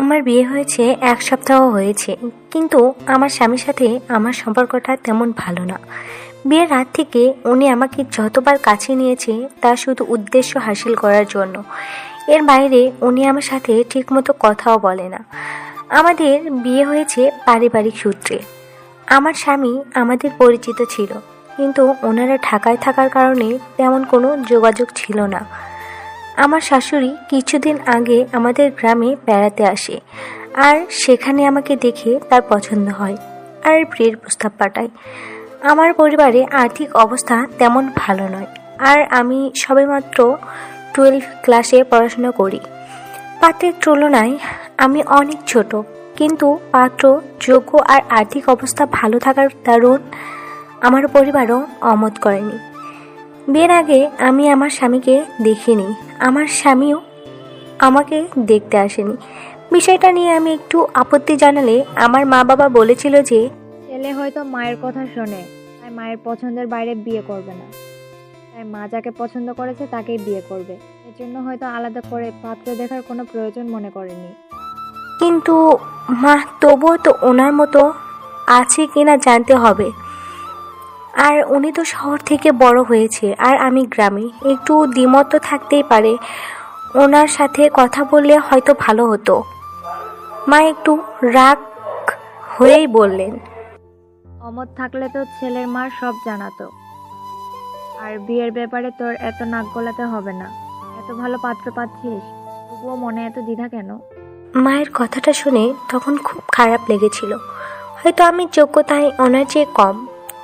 আমার বিয়ে হয়েছে ১ সপ্তাহ হয়েছে, কিন্তু আমার স্বামীর সাথে আমার সম্পর্কটা তেমন ভালো না। বিয়ের রাত থেকে উনি আমাকে যতবার কাছে নিয়েছে তা শুধু উদ্দেশ্য হাসিল করার জন্য। এর বাইরে উনি আমার সাথে ঠিকমতো কথাও বলে না। আমাদের বিয়ে হয়েছে পারিবারিক সূত্রে। আমার স্বামী আমাদের পরিচিত ছিল, কিন্তু ওনারা ঢাকায় থাকার কারণে তেমন কোনো যোগাযোগ ছিল না। আমার শাশুড়ি কিছুদিন আগে আমাদের গ্রামে বেড়াতে আসে, আর সেখানে আমাকে দেখে তার পছন্দ হয় আর বিয়ের প্রস্তাব পাঠায়। আমার পরিবারে আর্থিক অবস্থা তেমন ভালো নয়, আর আমি সবেমাত্র 12 ক্লাসে পড়াশোনা করি। পাত্রের তুলনায় আমি অনেক ছোট, কিন্তু পাত্র যোগ্য আর আর্থিক অবস্থা ভালো থাকার দরুন আমার পরিবারও অমত করেনি। বিয়ের আগে আমি আমার স্বামীকে দেখিনি, আমার স্বামীও আমাকে দেখতে আসেনি। বিষয়টা নিয়ে আমি একটু আপত্তি জানালে আমার মা বাবা বলেছিল যে ছেলে হয়তো মায়ের কথা শোনে, তাই মায়ের পছন্দের বাইরে বিয়ে করবে না। তাই মা যাকে পছন্দ করেছে তাকেই বিয়ে করবে। এর জন্য হয়তো আলাদা করে পাত্র দেখার কোনো প্রয়োজন মনে করেনি। কিন্তু মা, তবুও তো ওনার মতো আছে কিনা জানতে হবে। আর উনি তো শহর থেকে বড় হয়েছে, আর আমি গ্রামে, একটু দ্বিমত তো থাকতেই পারে। ওনার সাথে কথা বললে হয়তো ভালো হতো। মা একটু রাগ হয়েই বললেন, অমত থাকলে তো ছেলের মার সব জানাতো। আর বিয়ের ব্যাপারে তোর এত নাক গলাতে হবে না। এত ভালো পাত্র পাচ্ছিস, তবুও মনে এত দ্বিধা কেন? মায়ের কথাটা শুনে তখন খুব খারাপ লেগেছিল। হয়তো আমি যোগ্যতায় ওনার চেয়ে কম,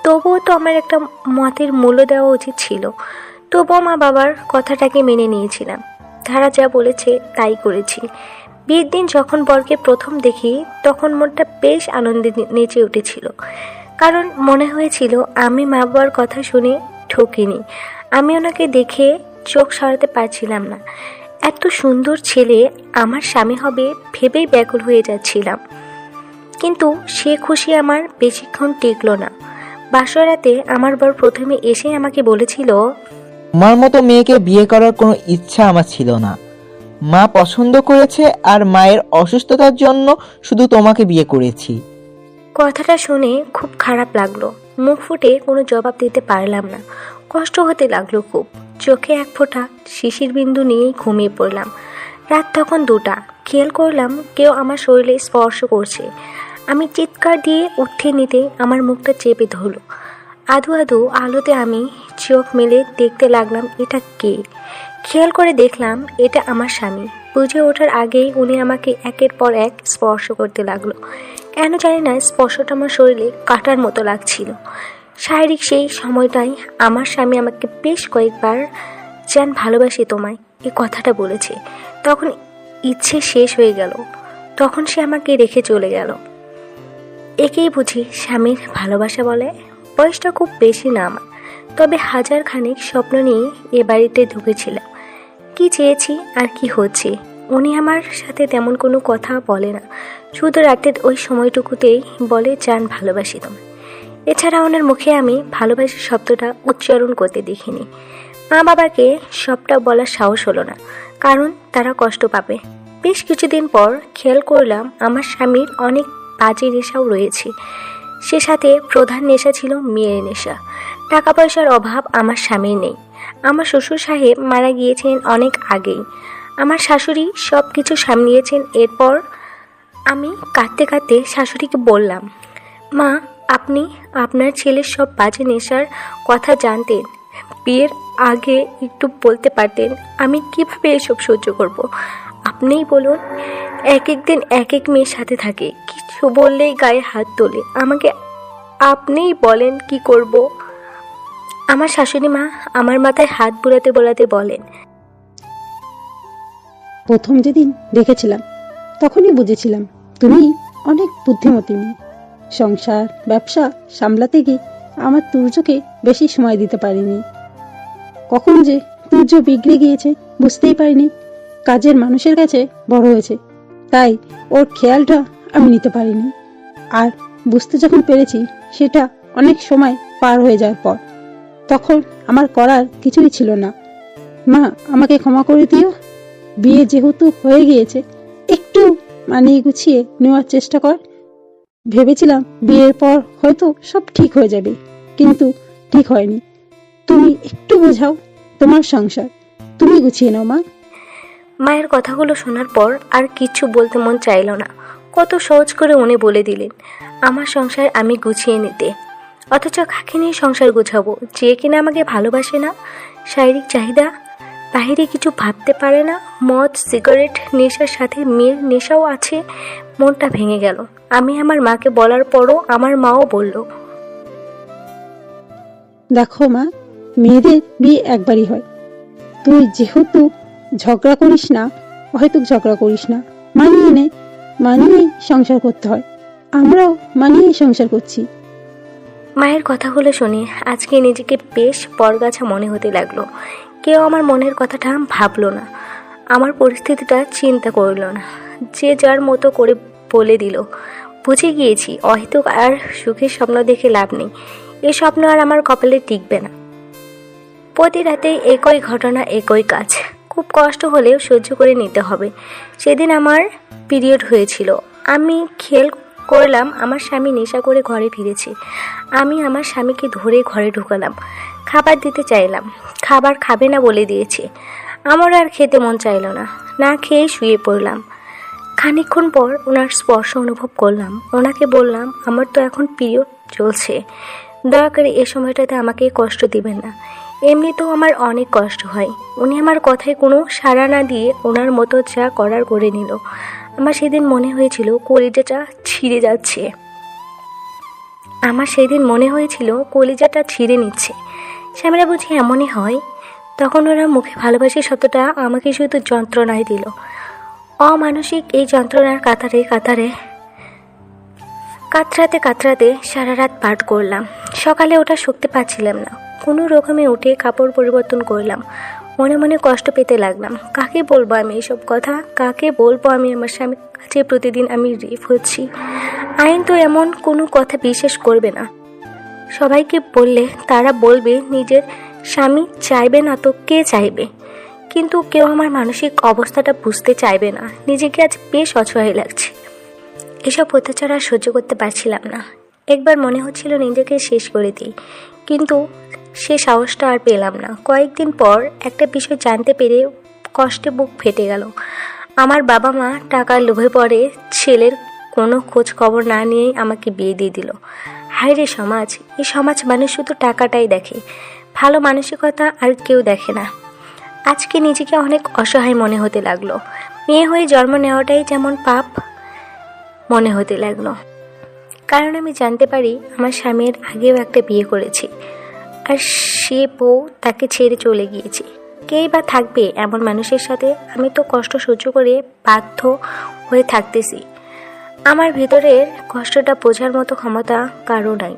তবুও তো আমার একটা মতের মূল্য দেওয়া উচিত ছিল। তবুও মা বাবার কথাটাকে মেনে নিয়েছিলাম। তারা যা বলেছে তাই করেছি। বিয়ের দিন যখন বরকে প্রথম দেখি, তখন মনটা বেশ আনন্দে নেচে উঠেছিল। কারণ মনে হয়েছিল আমি মা বাবার কথা শুনে ঠকিনি। আমি ওনাকে দেখে চোখ সরাতে পারছিলাম না। এত সুন্দর ছেলে আমার স্বামী হবে ভেবেই ব্যাকুল হয়ে যাচ্ছিলাম। কিন্তু সে খুশি আমার বেশিক্ষণ টিকলো না। বাসরাতে আমার বর প্রথমে এসে আমাকে বলেছিল, তোমার মতো মেয়েকে বিয়ে করার কোনো ইচ্ছা আমার ছিল না। মা পছন্দ করেছে আর মায়ের অসুস্থতার জন্য শুধু তোমাকে বিয়ে করেছি। কথাটা শুনে খুব খারাপ লাগলো। মুখ ফুটে কোনো জবাব দিতে পারলাম না। কষ্ট হতে লাগলো খুব। চোখে এক ফোঁটা শিশির বিন্দু নিয়েই ঘুমিয়ে পড়লাম। রাত তখন 2টা। খেয়াল করলাম কেউ আমার শরীরে স্পর্শ করছে। আমি চিৎকার দিয়ে উঠে নিতে আমার মুখটা চেপে ধরলো। আধো আধো আলোতে আমি চোখ মেলে দেখতে লাগলাম এটা কে। খেয়াল করে দেখলাম এটা আমার স্বামী। বুঝে ওঠার আগেই উনি আমাকে একের পর এক স্পর্শ করতে লাগলো। কেন জানি না, স্পর্শটা আমার শরীরে কাটার মতো লাগছিল। শারীরিক সেই সময়টাই আমার স্বামী আমাকে বেশ কয়েকবার জান ভালোবাসি তোমায় এই কথাটা বলেছে। তখন ইচ্ছে শেষ হয়ে গেল। তখন সে আমাকে রেখে চলে গেল। একেই বুঝি স্বামীর ভালোবাসা বলে? বয়সটা খুব বেশি না আমার, তবে হাজার খানেক স্বপ্ন নিয়ে এ বাড়িতে ঢুকেছিলাম। কি চেয়েছি আর কি হচ্ছে, উনি আমার সাথে তেমন কোনো কথা বলে না। শুধু রাতের ওই সময়টুকুতেই বলে জান ভালোবাসি তোমায়। এছাড়া ওনার মুখে আমি ভালোবাসি শব্দটা উচ্চারণ করতে দেখিনি। মা বাবাকে সবটা বলার সাহস হলো না, কারণ তারা কষ্ট পাবে। বেশ কিছুদিন পর খেয়াল করলাম আমার স্বামীর অনেক বাজে নেশাও রয়েছে। সে সাথে প্রধান নেশা ছিল মেয়ের নেশা। টাকা পয়সার অভাব আমার স্বামীর নেই। আমার শ্বশুর সাহেব মারা গিয়েছেন অনেক আগেই। আমার শাশুড়ি সব কিছু সামলিয়েছেন। এরপর আমি কাঁদতে কাঁদতে শাশুড়িকে বললাম, মা, আপনি আপনার ছেলের সব বাজে নেশার কথা জানতেন, বিয়ের আগে একটু বলতে পারতেন। আমি কিভাবে এসব সহ্য করব? আপনিই বলুন। এক এক দিন এক এক মেয়ের সাথে থাকে, কিছু বললেই গায়ে হাত তোলে। আমাকে আপনিই বলেন কি করব? আমার শাশুড়ি মা আমার মাথায় হাত বুলাতে বোলাতে বলেন, প্রথম যেদিন দেখেছিলাম তখনই বুঝেছিলাম তুমি অনেক বুদ্ধিমতী মেয়ে। সংসার ব্যবসা সামলাতে গিয়ে আমার তুর্যকে বেশি সময় দিতে পারিনি। কখন যে তুর্য বিগড়ে গিয়েছে বুঝতেই পারিনি। কাজের মানুষের কাছে বড় হয়েছে, তাই ওর খেয়ালটা আমি নিতে পারিনি। আর বুঝতে যখন পেরেছি সেটা অনেক সময় পার হয়ে যাওয়ার পর, তখন আমার করার কিছুই ছিল না। মা, আমাকে ক্ষমা করে দিও। বিয়ে যেহেতু হয়ে গিয়েছে, একটু মানিয়ে গুছিয়ে নেওয়ার চেষ্টা কর। ভেবেছিলাম বিয়ের পর হয়তো সব ঠিক হয়ে যাবে, কিন্তু ঠিক হয়নি। তুমি একটু বোঝাও তোমার সংসার, তুমি গুছিয়ে নাও মা। মায়ের কথাগুলো শোনার পর আর কিচ্ছু বলতে মন চাইল না। কত সহজ করে উনি বলে দিলেন আমার সংসার আমি গুছিয়ে নিতে। অথচ কাকে নিয়ে সংসার গুছাবো যে কিনা আমাকে ভালোবাসে না, শারীরিক চাহিদা বাইরে কিছু ভাবতে পারে না, মদ সিগারেট নেশার সাথে মেয়ের নেশাও আছে। মনটা ভেঙে গেল। আমি আমার মাকে বলার পরও আমার মাও বলল, দেখো মা, মেয়েদের বিয়ে একবারই হয়। তুই যেহেতু ঝগড়া করিস না, হয়তো ঝগড়া করিস না, মানিয়ে নে, মানিয়েই সংসার করতে হয়। আমরাও মানিয়েই সংসার করছি। মায়ের কথাগুলো শুনে আজকে নিজেকে বেশ বরগাছা মনে হতে লাগলো। কেউ আমার মনের কথাটা ভাবলো না, আমার পরিস্থিতিটা চিন্তা করলো না। যে যার মতো করে বলে দিল। বুঝে গিয়েছি অহেতুক আর সুখের স্বপ্ন দেখে লাভ নেই। এই স্বপ্ন আর আমার কপালে টিকবে না। প্রতি রাতেই একই ঘটনা, একই কাজ। খুব কষ্ট হলেও সহ্য করে নিতে হবে। সেদিন আমার পিরিয়ড হয়েছিল। আমি খেয়াল করলাম আমার স্বামী নেশা করে ঘরে ফিরেছে। আমি আমার স্বামীকে ধরে ঘরে ঢুকালাম। খাবার দিতে চাইলাম, খাবার খাবে না বলে দিয়েছে। আমার আর খেতে মন চাইল না, না খেয়ে শুয়ে পড়লাম। খানিকক্ষণ পর ওনার স্পর্শ অনুভব করলাম। ওনাকে বললাম আমার তো এখন পিরিয়ড চলছে, দয়া করে এ সময়টাতে আমাকে কষ্ট দিবেন না। এমনিতেও আমার অনেক কষ্ট হয়। উনি আমার কথায় কোনো সাড়া না দিয়ে ওনার মতো যা করার করে নিল। আমার সেদিন মনে হয়েছিল কলিজাটা ছিঁড়ে যাচ্ছে। কলিজাটা ছিঁড়ে নিচ্ছে। স্বামীরা বুঝি এমনই হয়। তখন ওরা মুখে ভালোবাসি শব্দটা আমাকে শুধু যন্ত্রণায় দিল। অমানসিক এই যন্ত্রণার কাতরাতে সারা রাত পাঠ করলাম। সকালে ওঠা শক্তি পাচ্ছিলাম না। কোনো রকমে উঠে কাপড় পরিবর্তন করলাম। মনে মনে কষ্ট পেতে লাগলাম। কাকে বলবো আমি এসব কথা? কাকে বলবো আমি আমার স্বামীর কাছে প্রতিদিন আমি রেপ হচ্ছি? আইন তো এমন কোনো কথা বিশ্বাস করবে না। সবাইকে বললে তারা বলবে নিজের স্বামী চাইবে না তো কে চাইবে? কিন্তু কেউ আমার মানসিক অবস্থাটা বুঝতে চাইবে না। নিজেকে আজ বেশ অসহায় লাগছে। এসব অত্যাচার আর সহ্য করতে পারছিলাম না। একবার মনে হচ্ছিল নিজেকে শেষ করে দিই, কিন্তু সে সাহসটা আর পেলাম না। কয়েকদিন পর একটা বিষয় জানতে পেরে কষ্টে বুক ফেটে গেল। আমার বাবা মা টাকার লোভে পড়ে ছেলের কোনো খোঁজ খবর না নিয়েই আমাকে বিয়ে দিয়ে দিল। হায় রে সমাজ! এই সমাজ মানুষ শুধু টাকাটাই দেখে, ভালো মানসিকতা আর কেউ দেখে না। আজকে নিজেকে অনেক অসহায় মনে হতে লাগলো। মেয়ে হয়ে জন্ম নেওয়াটাই যেমন পাপ মনে হতে লাগলো। কারণ আমি জানতে পারি আমার স্বামীর আগেও একটা বিয়ে করেছি, আর সে বউ তাকে ছেড়ে চলে গিয়েছে। কেই বা থাকবে এমন মানুষের সাথে? আমি তো কষ্ট সহ্য করে বাধ্য হয়ে থাকতেছি। আমার ভিতরের কষ্টটা বোঝার মতো ক্ষমতা কারো নাই।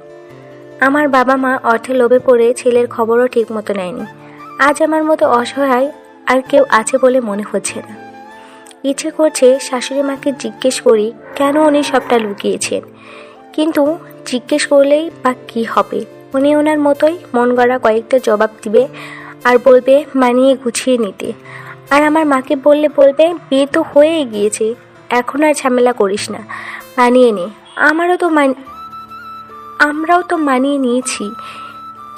আমার বাবা মা অর্থের লোভে পড়ে ছেলের খবরও ঠিক মতো নেয়নি। আজ আমার মতো অসহায় আর কেউ আছে বলে মনে হচ্ছে না। ইচ্ছে করছে শাশুড়ি মাকে জিজ্ঞেস করি কেন উনি সবটা লুকিয়েছেন, কিন্তু জিজ্ঞেস করলেই বা কী হবে? উনি ওনার মতোই মন গড়া কয়েকটা জবাব দিবে আর বলবে মানিয়ে গুছিয়ে নিতে। আর আমার মাকে বলবে বিয়ে তো হয়েই গিয়েছে, এখন আর ঝামেলা করিস না, মানিয়ে নে। আমরাও তো মানিয়ে নিয়েছি।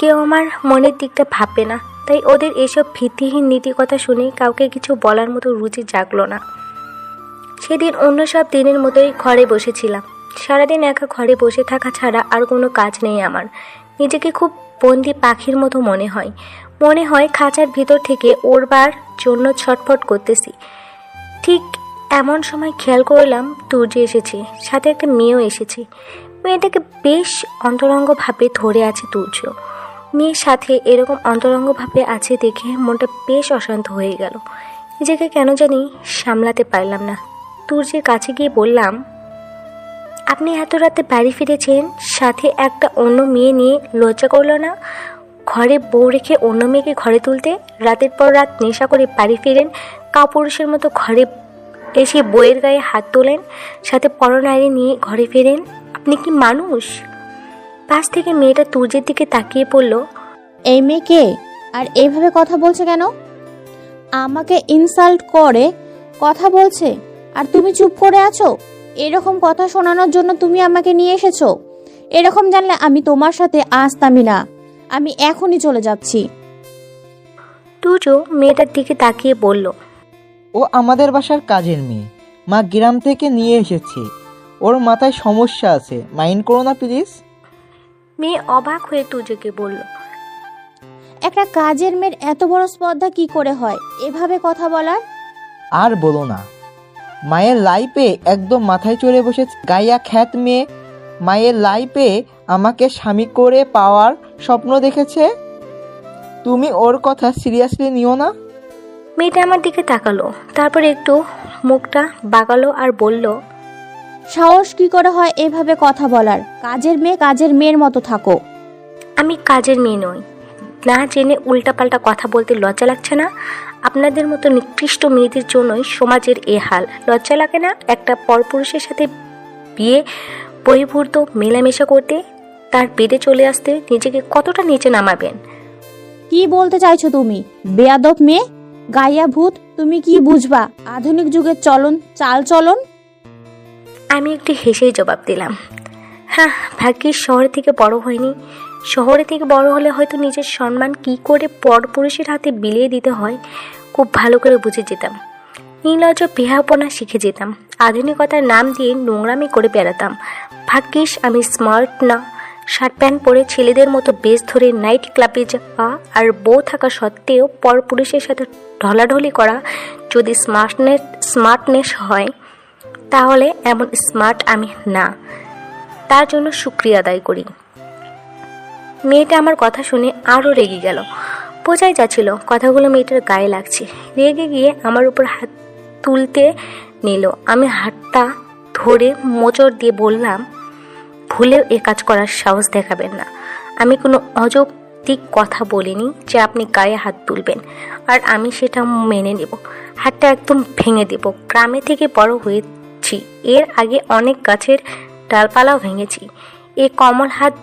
কেউ আমার মনের দিকটা ভাববে না। তাই ওদের এসব ভিত্তিহীন নীতি কথা শুনে কাউকে কিছু বলার মতো রুচি জাগলো না। সেদিন অন্য সব দিনের মতোই ঘরে বসেছিলাম। সারাদিন একা ঘরে বসে থাকা ছাড়া আর কোনো কাজ নেই আমার। নিজেকে খুব বন্দি পাখির মতো মনে হয় খাঁচার ভিতর থেকে ওড়বার জন্য ছটফট করতেছি। ঠিক এমন সময় খেয়াল করলাম তুর্য এসেছে, সাথে একটা মেয়েও এসেছে। মেয়েটাকে বেশ অন্তরঙ্গভাবে ধরে আছে তুর্য। মেয়ের সাথে এরকম অন্তরঙ্গভাবে আছে দেখে মনটা বেশ অশান্ত হয়ে গেল। নিজেকে কেন জানি সামলাতে পারলাম না। তুর্যের কাছে গিয়ে বললাম, আপনি এত রাতে বাড়ি ফিরেছেন, সাথে একটা অন্য মেয়ে নিয়ে লজ্জা করলো না? ঘরে বউ রেখে অন্য মেয়েকে ঘরে তুলতে? রাতের পর রাত নেশা করে বাড়ি ফিরেন, কাপুরুষের মতো ঘরে এসে বউয়ের গায়ে হাত তোলেন, সাথে পরনারী নিয়ে ঘরে ফেরেন। আপনি কি মানুষ? পাশ থেকে মেয়েটা তুর্যের দিকে তাকিয়ে পড়ল। এই মেয়ে কে আর এইভাবে কথা বলছে কেন? আমাকে ইনসাল্ট করে কথা বলছে, আর তুমি চুপ করে আছো? এরকম কথা শোনানোর জন্য তুমি আমাকে নিয়ে এসেছো? এরকম জানলে আমি তোমার সাথে আসতামই না। আমি এখনই চলে যাচ্ছি। তুর্য মেয়েটার দিকে তাকিয়ে বলল, ও আমাদের বাসার কাজের মেয়ে, মা গ্রাম থেকে নিয়ে এসেছে। ওর মাথায় সমস্যা আছে, মাইন্ড করো না প্লিজ। মেয়ে অবাক হয়ে তুর্যকে বলল, একটা কাজের মেয়ের এত বড় স্পর্ধা কি করে হয় এভাবে কথা বলার? আর বলো না, মায়ের লাইফে একদম মাথায় চড়ে বসেছে গাইয়া খ্যাত মেয়ে। মায়ের লাইফে আমাকে স্বামী করে পাওয়ার স্বপ্ন দেখেছে। তুমি ওর কথা সিরিয়াসলি নিও না। মেয়েটা আমার দিকে তাকালো, তারপর একটু মুখটা বাগালো আর বলল, সাহস কি করে হয় এভাবে কথা বলার? কাজের মেয়ে কাজের মেয়ের মতো থাকো। আমি কাজের মেয়ে নই। না জেনে উল্টাপাল্টা কথা বলতে লজ্জা লাগছে না? আপনাদের মতো নিকৃষ্ট মেয়েদের জন্যই সমাজের এ হাল। লজ্জা লাগে না একটা পরপুরুষের সাথে বিয়ে বহির্ভূত মেলামেশা করতে, তার বেডে চলে আসতে নিজেকে কতটা নিচে নামাবেন? কি বলতে চাইছো তুমি? বেয়াদব মেয়ে, গাইয়া ভূত। তুমি কি বুঝবা আধুনিক যুগের চলন চাল চলন? আমি একটু হেসেই জবাব দিলাম, হ্যাঁ, ভাগ্যিস শহরে থেকে বড় হয়নি। শহরে থেকে বড় হলে হয়তো নিজের সম্মান কি করে পরপুরুষের হাতে বিলিয়ে দিতে হয় খুব ভালো করে বুঝে যেতাম। নির্লজ্জ বেহাপনা শিখে যেতাম। আধুনিকতার নাম দিয়ে নোংরামি করে বেড়াতাম। ভাগ্যিস আমি স্মার্ট না। শার্ট প্যান্ট পরে ছেলেদের মতো বেশ ধরে নাইট ক্লাবে যাওয়া আর বউ থাকা সত্ত্বেও পরপুরুষের সাথে ঢলাঢলি করা যদি স্মার্টনেস হয়, তাহলে এমন স্মার্ট আমি না। তার জন্য শুকরিয়া আদায় করি। মেয়েটা আমার কথা শুনে আরও রেগে গেল। বোঝাই যাচ্ছিল কথাগুলো মেয়েটার গায়ে লাগছে। রেগে গিয়ে আমার উপর হাত তুলতে নিল। আমি হাতটা ধরে মোচড় দিয়ে বললাম, ভুলেও এ কাজ করার সাহস দেখাবেন না। আমি কোনো অযৌক্তিক কথা বলিনি যে আপনি গায়ে হাত তুলবেন, আর আমি সেটা মেনে নেব। হাতটা একদম ভেঙে দেব। গ্রামে থেকে বড় হয়েছি, এর আগে অনেক গাছের ডালপালাও ভেঙেছি। এ কমল হাত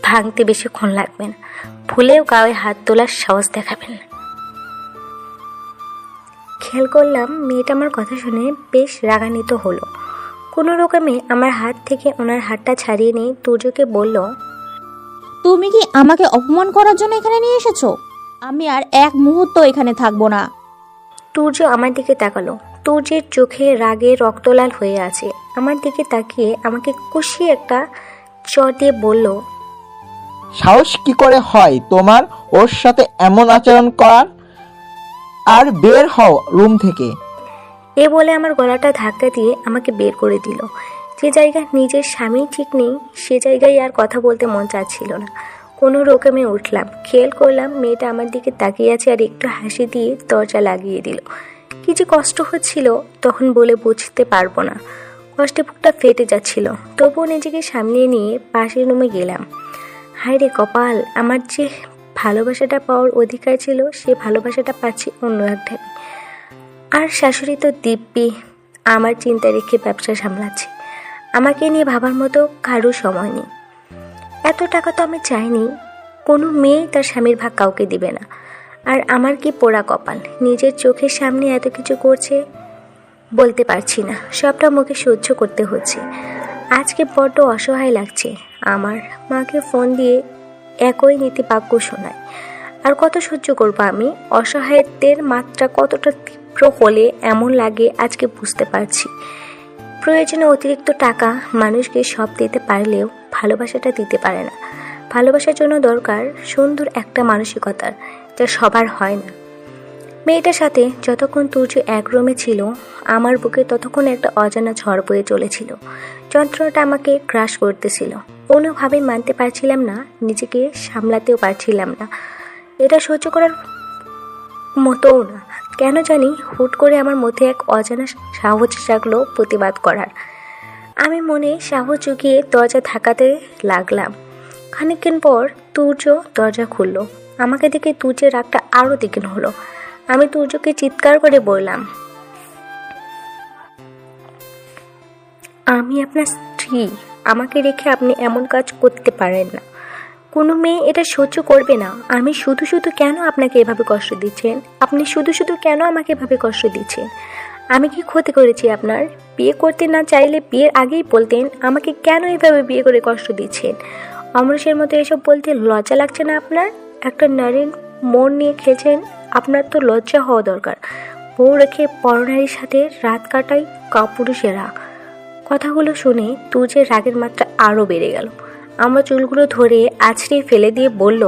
ভাঙতে বেশিক্ষণ লাগবে না। ভুলেও গায়ে হাত তোলার সাহস দেখাবেন না। খেয়াল করলাম মেয়েটা আমার কথা শুনে বেশ রাগান্বিত হলো। কোনো রকমে আমার হাত থেকে ওনার হাতটা ছাড়িয়ে নিয়ে তুর্যকে বলল, তুমি কি আমাকে অপমান করার জন্য এখানে নিয়ে এসেছো? আমি আর এক মুহূর্ত এখানে থাকবো না। তুর্য আমার দিকে তাকালো। তুর্যের চোখে রাগে রক্তলাল হয়ে আছে। আমার দিকে তাকিয়ে আমাকে কষিয়ে একটা চর দিয়ে বলল, সাহস কি করে হয় তোমার ওর সাথে এমন আচরণ করার? আর বের হও রুম থেকে। এ বলে আমার গলাটা ধাক্কা দিয়ে আমাকে বের করে দিল। যে জায়গায় নিজের স্বামী ঠিক নেই সে জায়গায় আর কথা বলতে মন চাচ্ছিল না। কোনো রকমে উঠলাম। খেয়াল করলাম মেয়েটা আমার দিকে তাকিয়ে আছে আর একটু হাসি দিয়ে দরজা লাগিয়ে দিল। কি যে কষ্ট হচ্ছিল তখন বলে বুঝতে পারবো না। কষ্টে বুকটা ফেটে যাচ্ছিল। তবুও নিজেকে সামলিয়ে নিয়ে পাশের রুমে গেলাম। হায় রে কপাল, আমার যে ভালোবাসাটা পাওয়ার অধিকার ছিল সে ভালোবাসাটা পাচ্ছি অন্য এক ঢাবি। আর শাশুড়ি তো দিব্যি আমার চিন্তা রেখে ব্যবসা সামলাচ্ছে। আমাকে নিয়ে ভাবার মতো কারো সময় নেই। এত টাকা তো আমি চাইনি। কোনো মেয়ে তার স্বামীর ভাগ কাউকে দিবে না। আর আমার কি পোড়া কপাল, নিজের চোখের সামনে এত কিছু করছে। বলতে পারছি না, সবটা মুখে সহ্য করতে হচ্ছে। আজকে বড্ড অসহায় লাগছে। আমার মাকে ফোন দিয়ে একই নীতিবাক্য শোনায়। আর কত সহ্য করবো আমি? অসহায়ত্বের মাত্রা কতটা তীব্র হলে এমন লাগে আজকে বুঝতে পারছি। প্রয়োজনে অতিরিক্ত টাকা মানুষকে সব দিতে পারলেও ভালোবাসাটা দিতে পারে না। ভালোবাসার জন্য দরকার সুন্দর একটা মানসিকতার, যা সবার হয় না। মেয়েটার সাথে যতক্ষণ তুর্য এক রুমে ছিল আমার বুকে ততক্ষণ একটা অজানা ঝড় বয়ে চলেছিল। যন্ত্রণাটা আমাকে গ্রাস করতেছিল। কোনোভাবেই মানতে পারছিলাম না, নিজেকে সামলাতেও পারছিলাম না। এটা সহ্য করার মতোও না। কেন জানি হুট করে আমার মধ্যে এক অজানা সাহস জাগলো প্রতিবাদ করার। আমি মনে সাহস জুগিয়ে দরজা ধাক্কাতে লাগলাম। খানিকক্ষণ পর তুর্য দরজা খুলল। আমাকে দেখে তুর্যের রাগটা আরও দ্বিগুণ হলো। আমি তুর্যকে চিৎকার করে বললাম, আমি আপনার স্ত্রী। আমাকে রেখে আপনি এমন কাজ করতে পারেন না। কোনো মেয়ে এটা সহ্য করবে না। আমি শুধু শুধু কেন আপনাকে এভাবে কষ্ট দিচ্ছেন? আপনি শুধু শুধু কেন আমাকে এভাবে কষ্ট দিচ্ছেন? আমি কি ক্ষতি করেছি আপনার? বিয়ে করতে না চাইলে বিয়ের আগেই বলতেন। আমাকে কেন এভাবে বিয়ে করে কষ্ট দিচ্ছেন? অমরেশের মতো এসব বলতে লজ্জা লাগছে না আপনার? একটা নারীর মন নিয়ে খেলছেন, আপনার তো লজ্জা হওয়া দরকার। বউ রেখে পরনারীর সাথে রাত কাটাই কাপুরুষেরা। কথাগুলো শুনে তুজের রাগের মাত্রা আরও বেড়ে গেল। আমার চুলগুলো ধরে আছড়ে ফেলে দিয়ে বলল,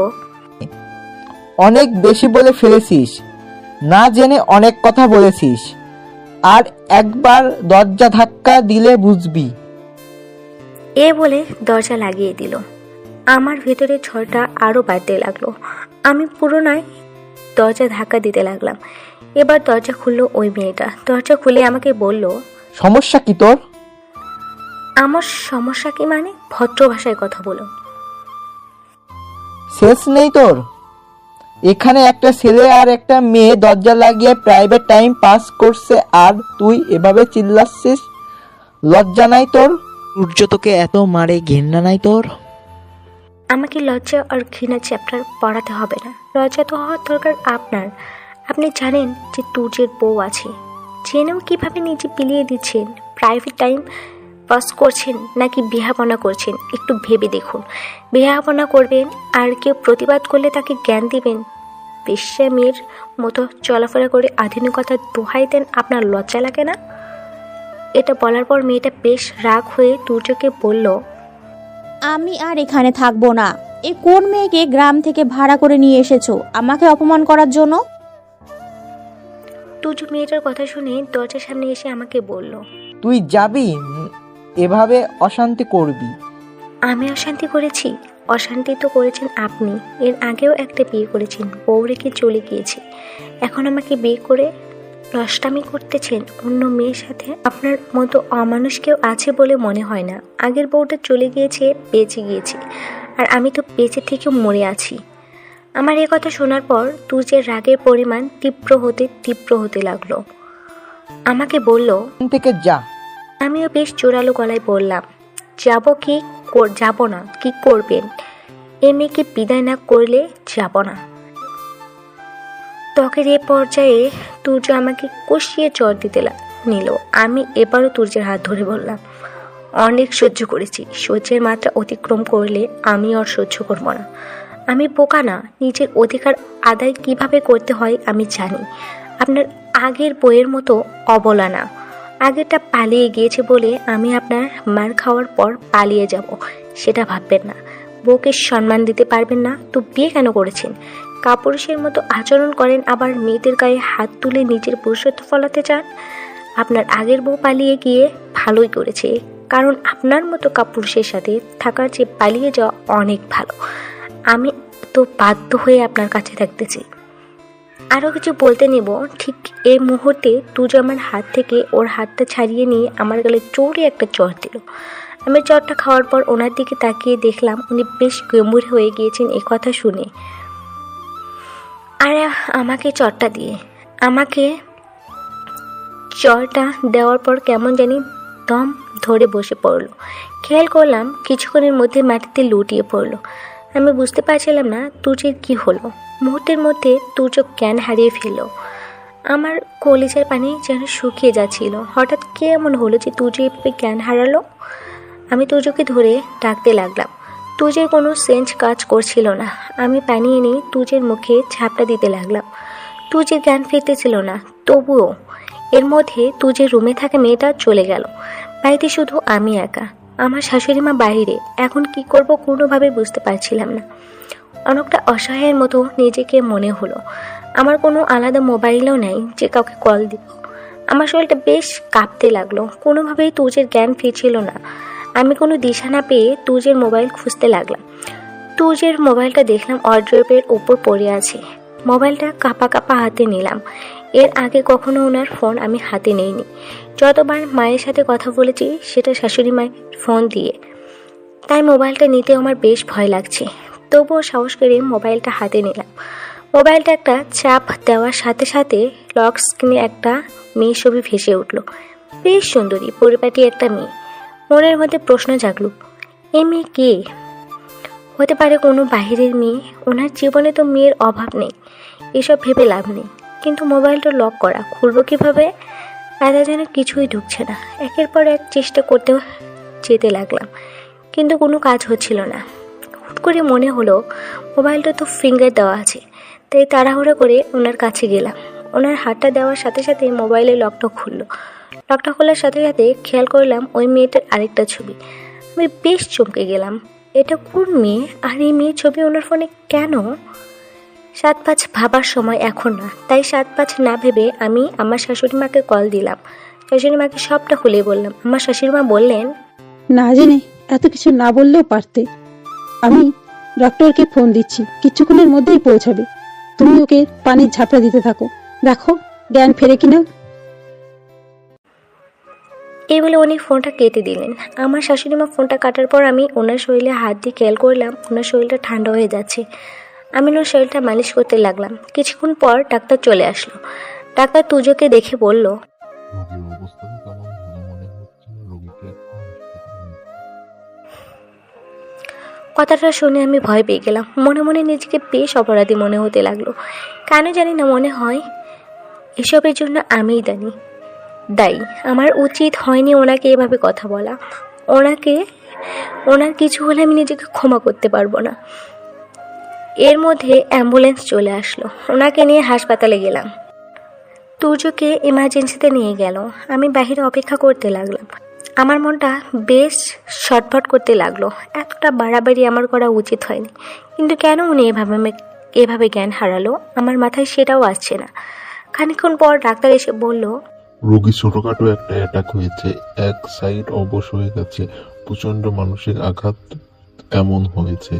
অনেক বেশি বলে ফেলেছিস, না জেনে অনেক কথা বলেছিস, আর একবার দরজা ধাক্কা দিলে বুঝবি। এ বলে দরজা লাগিয়ে দিল। আমার ভেতরে ঝড়টা আরও বাড়তে লাগলো। আমি পুরোনায় দরজা ধাক্কা দিতে লাগলাম। এবার দরজা খুললো ওই মেয়েটা। দরজা খুলে আমাকে বলল, সমস্যা কি তোর? আমার সমস্যা কি মানে? ভদ্র ভাষায় কথা বলো। শেষ নেই তোর? এখানে একটা ছেলে আর একটা মেয়ে দরজা লাগিয়ে প্রাইভেট টাইম পাস করছে, আর তুই এভাবে চিল্লাচ্ছিস? লজ্জা নাই তোর? সূর্য তোকে এত মারে, ঘৃণা নাই তোর? আমাকে লজ্জা আর ঘৃণা চ্যাপ্টার পড়াতে হবে না। লজ্জা তো হওয়ার দরকার আপনার। আপনি জানেন যে তুজের বউ আছে, জেনেও কিভাবে নিজে পিলিয়ে দিচ্ছেন? প্রাইভেট টাইম পাস করছেন নাকি বিহাপনা করছেন? একটু ভেবে দেখুন। বিহাপনা করবেন আর কেউ প্রতিবাদ করলে তাকে জ্ঞান দিবেন? বেশ্যা মেয়ের মতো চলাফেরা করে আধুনিকতার দোহাই দেন, আপনার লজ্জা লাগে না? এটা বলার পর মেয়েটা বেশ রাগ হয়ে তুজকে বলল, আমি আর এখানে থাকবো না। এ কোন মেয়েকে গ্রাম থেকে ভাড়া করে নিয়ে এসেছো আমাকে অপমান করার জন্য? তুজু মেয়েটার কথা শুনে দরজার সামনে এসে আমাকে বলল, তুই যাবি? এভাবে অশান্তি করবি? আমি অশান্তি করেছি? অশান্তি তো করেছেন আপনি। এর আগেও একটা বিয়ে করেছেন, বউ রেখে চলে গিয়েছে। এখন আমাকে বিয়ে করে নষ্টামি করতেছেন অন্য মেয়ের সাথে? আপনার মতো অমানুষ কেউ আছে বলে মনে হয় না। আগের বউটা চলে গিয়েছে, বেঁচে গিয়েছে, আর আমি তো বেঁচে থেকেও মরে আছি। আমার এ কথা শোনার পর তুজের রাগের পরিমাণ তীব্র হতে লাগলো। আমাকে বলল, এখান থেকে যা। আমিও বেশ জোরালো গলায় বললাম, যাব না। কি করবেন? এ মেয়েকে বিদায় না করলে যাব না। ত্বকের এ পর্যায়ে তুর্য আমাকে কষিয়ে চর দিতে নিল। আমি এবারও তুর্যের হাত ধরে বললাম, অনেক সহ্য করেছি। সহ্যের মাত্রা অতিক্রম করলে আমি আর সহ্য করব না। আমি বোকা না, নিজের অধিকার আদায় কিভাবে করতে হয় আমি জানি। আপনার আগের বইয়ের মতো অবলা না। আগেরটা পালিয়ে গিয়েছে বলে আমি আপনার মার খাওয়ার পর পালিয়ে যাব সেটা ভাববেন না। বউকে সম্মান দিতে পারবেন না তো বিয়ে কেন করেছেন? কাপুরুষের মতো আচরণ করেন, আবার মেয়েদের গায়ে হাত তুলে নিজের পুরুষত্ব ফলাতে চান। আপনার আগের বউ পালিয়ে গিয়ে ভালোই করেছে, কারণ আপনার মতো কাপুরুষের সাথে থাকার চেয়ে পালিয়ে যাওয়া অনেক ভালো। আমি তো বাধ্য হয়ে আপনার কাছে থাকতেছি। আরও কিছু বলতে নেব, ঠিক এই মুহূর্তে তুজ আমার হাত থেকে ওর হাতটা ছাড়িয়ে নিয়ে আমার গালে জোরে একটা চড় দিল। আমি চড়টা খাওয়ার পর ওনার দিকে তাকিয়ে দেখলাম উনি বেশ গম্ভীর হয়ে গিয়েছেন এ কথা শুনে। আর আমাকে চড়টা দেওয়ার পর কেমন জানি দম ধরে বসে পড়লো। খেয়াল করলাম কিছুক্ষণের মধ্যে মাটিতে লুটিয়ে পড়লো। আমি বুঝতে পারছিলাম না তুজের কি হলো। মুহূর্তের মধ্যে তুজ জ্ঞান হারিয়ে ফেলল। আমার কলিজার পানি যেন শুকিয়ে যাচ্ছিল। হঠাৎ কে এমন হলো যে তুজে এভাবে জ্ঞান হারালো? আমি তুজকে ধরে ডাকতে লাগলাম। তুজের কোনো সেন্স কাজ করছিল না। আমি পানি এনে তুজের মুখে ঝাপটা দিতে লাগলাম। তুজের জ্ঞান ফিরতেছিল না। তবুও এর মধ্যে তুজের রুমে থাকা মেয়েটা চলে গেল। বাড়িতে শুধু আমি একা। আমার শাশুড়ি মা বাইরে। এখন কি করব কোনোভাবে বুঝতে পারছিলাম না। অনেকটা অসহায়ের মতো নিজেকে মনে হলো। আমার কোনো আলাদা মোবাইলও নেই যে কাউকে কল দিব। আমার শরীরটা বেশ কাঁপতে লাগলো। কোনোভাবেই তুজের জ্ঞান ফিরছিল না। আমি কোনো দিশা না পেয়ে তুজের মোবাইল খুঁজতে লাগলাম। তুজের মোবাইলটা দেখলাম ওয়ার্ড্রোবের ওপর পড়ে আছে। মোবাইলটা কাঁপা হাতে নিলাম। এর আগে কখনো ওনার ফোন আমি হাতে নেইনি। যতবার মায়ের সাথে কথা বলেছি সেটা শাশুড়ি মায়ের ফোন দিয়ে, তাই মোবাইলটা নিতে আমার বেশ ভয় লাগছে। তবুও সাহস করে মোবাইলটা হাতে নিলাম। মোবাইলটা একটা চাপ দেওয়ার সাথে সাথে লক স্ক্রিনে একটা মেয়ে ছবি ভেসে উঠল। বেশ সুন্দরী পরিপাটি একটা মেয়ে। মনের মধ্যে প্রশ্ন জাগলো, এই মেয়ে কে? হতে পারে কোনো বাহিরের মেয়ে। ওনার জীবনে তো মেয়ের অভাব নেই। এসব ভেবে লাভ নেই। কিন্তু মোবাইলটা লক করা, খুলবো কীভাবে? মাথা যেন কিছুই ঢুকছে না। একের পর এক চেষ্টা করতে যেতে লাগলাম, কিন্তু কোনো কাজ হচ্ছিল না। হুট করে মনে হলো মোবাইলটা তো ফিঙ্গার দেওয়া আছে, তাই তাড়াহুড়ো করে ওনার কাছে গেলাম। ওনার হাতটা দেওয়ার সাথে সাথে মোবাইলের লকটা খুললো। লকটা খোলার সাথে সাথে খেয়াল করলাম ওই মেয়েটার আরেকটা ছবি। আমি বেশ চমকে গেলাম, এটা কোন মেয়ে আর এই মেয়ের ছবি ওনার ফোনে কেন? 7-5 ভাবার সময় এখন না, তাই 7-5 না ভেবে আমি আমার শাশুড়ি মাকে কল দিলাম। শাশুড়ি মাকে সবটা খুলে বললাম। আমার শাশুড়ি মা বললেন, না জেনে এত কিছু না বললেও পারতে। আমি ডক্টরকে ফোন দিচ্ছি, কিছুক্ষণের মধ্যেই পৌঁছাবে। তুমি ওকে পানির ঝাপটা দিতে থাকো, দেখো জ্ঞান ফেরে কিনা। এই বলে উনি ফোনটা কেটে দিলেন। আমার শাশুড়ি মা ফোনটা কাটার পর আমি ওনার শরীরে হাত দিয়ে খেয়াল করলাম ওনার শরীরটা ঠান্ডা হয়ে যাচ্ছে। আমি ওনার শরীরটা মালিশ করতে লাগলাম। কিছুক্ষণ পর ডাক্তার চলে আসলো। ডাক্তার তুজোকে দেখে বলল, রোগীর অবস্থা তো তেমন ভালো মনে হচ্ছে না, রোগীকে এখন হাসপাতালে নিতে হবে। কথাটা শুনে আমি ভয় পেয়ে গেলাম। মনে মনে নিজেকে বেশ অপরাধী মনে হতে লাগলো। কেন জানি না মনে হয় এসবের জন্য আমিই দায়ী। আমার উচিত হয়নি ওনাকে এভাবে কথা বলা। ওনার কিছু হলে আমি নিজেকে ক্ষমা করতে পারবো না। এর মধ্যে অ্যাম্বুলেন্স চলে আসলো। ওনাকে নিয়ে হাসপাতালে গেলাম। তুর্যকে এমার্জেন্সিতে নিয়ে গেল। আমি বাহিরে অপেক্ষা করতে লাগলাম। আমার মনটা বেশ ছটফট করতে লাগলো। এতটা বাড়াবাড়ি আমার করা উচিত হয়নি, কিন্তু কেন উনি এভাবে জ্ঞান হারালো আমার মাথায় সেটাও আসছে না। খানিকক্ষণ পর ডাক্তার এসে বলল, রোগী ছোটখাটো একটা অ্যাটাক হয়েছে, এক সাইড অবশ হয়ে গেছে, প্রচন্ড মানসিক আঘাত এমন হয়েছে।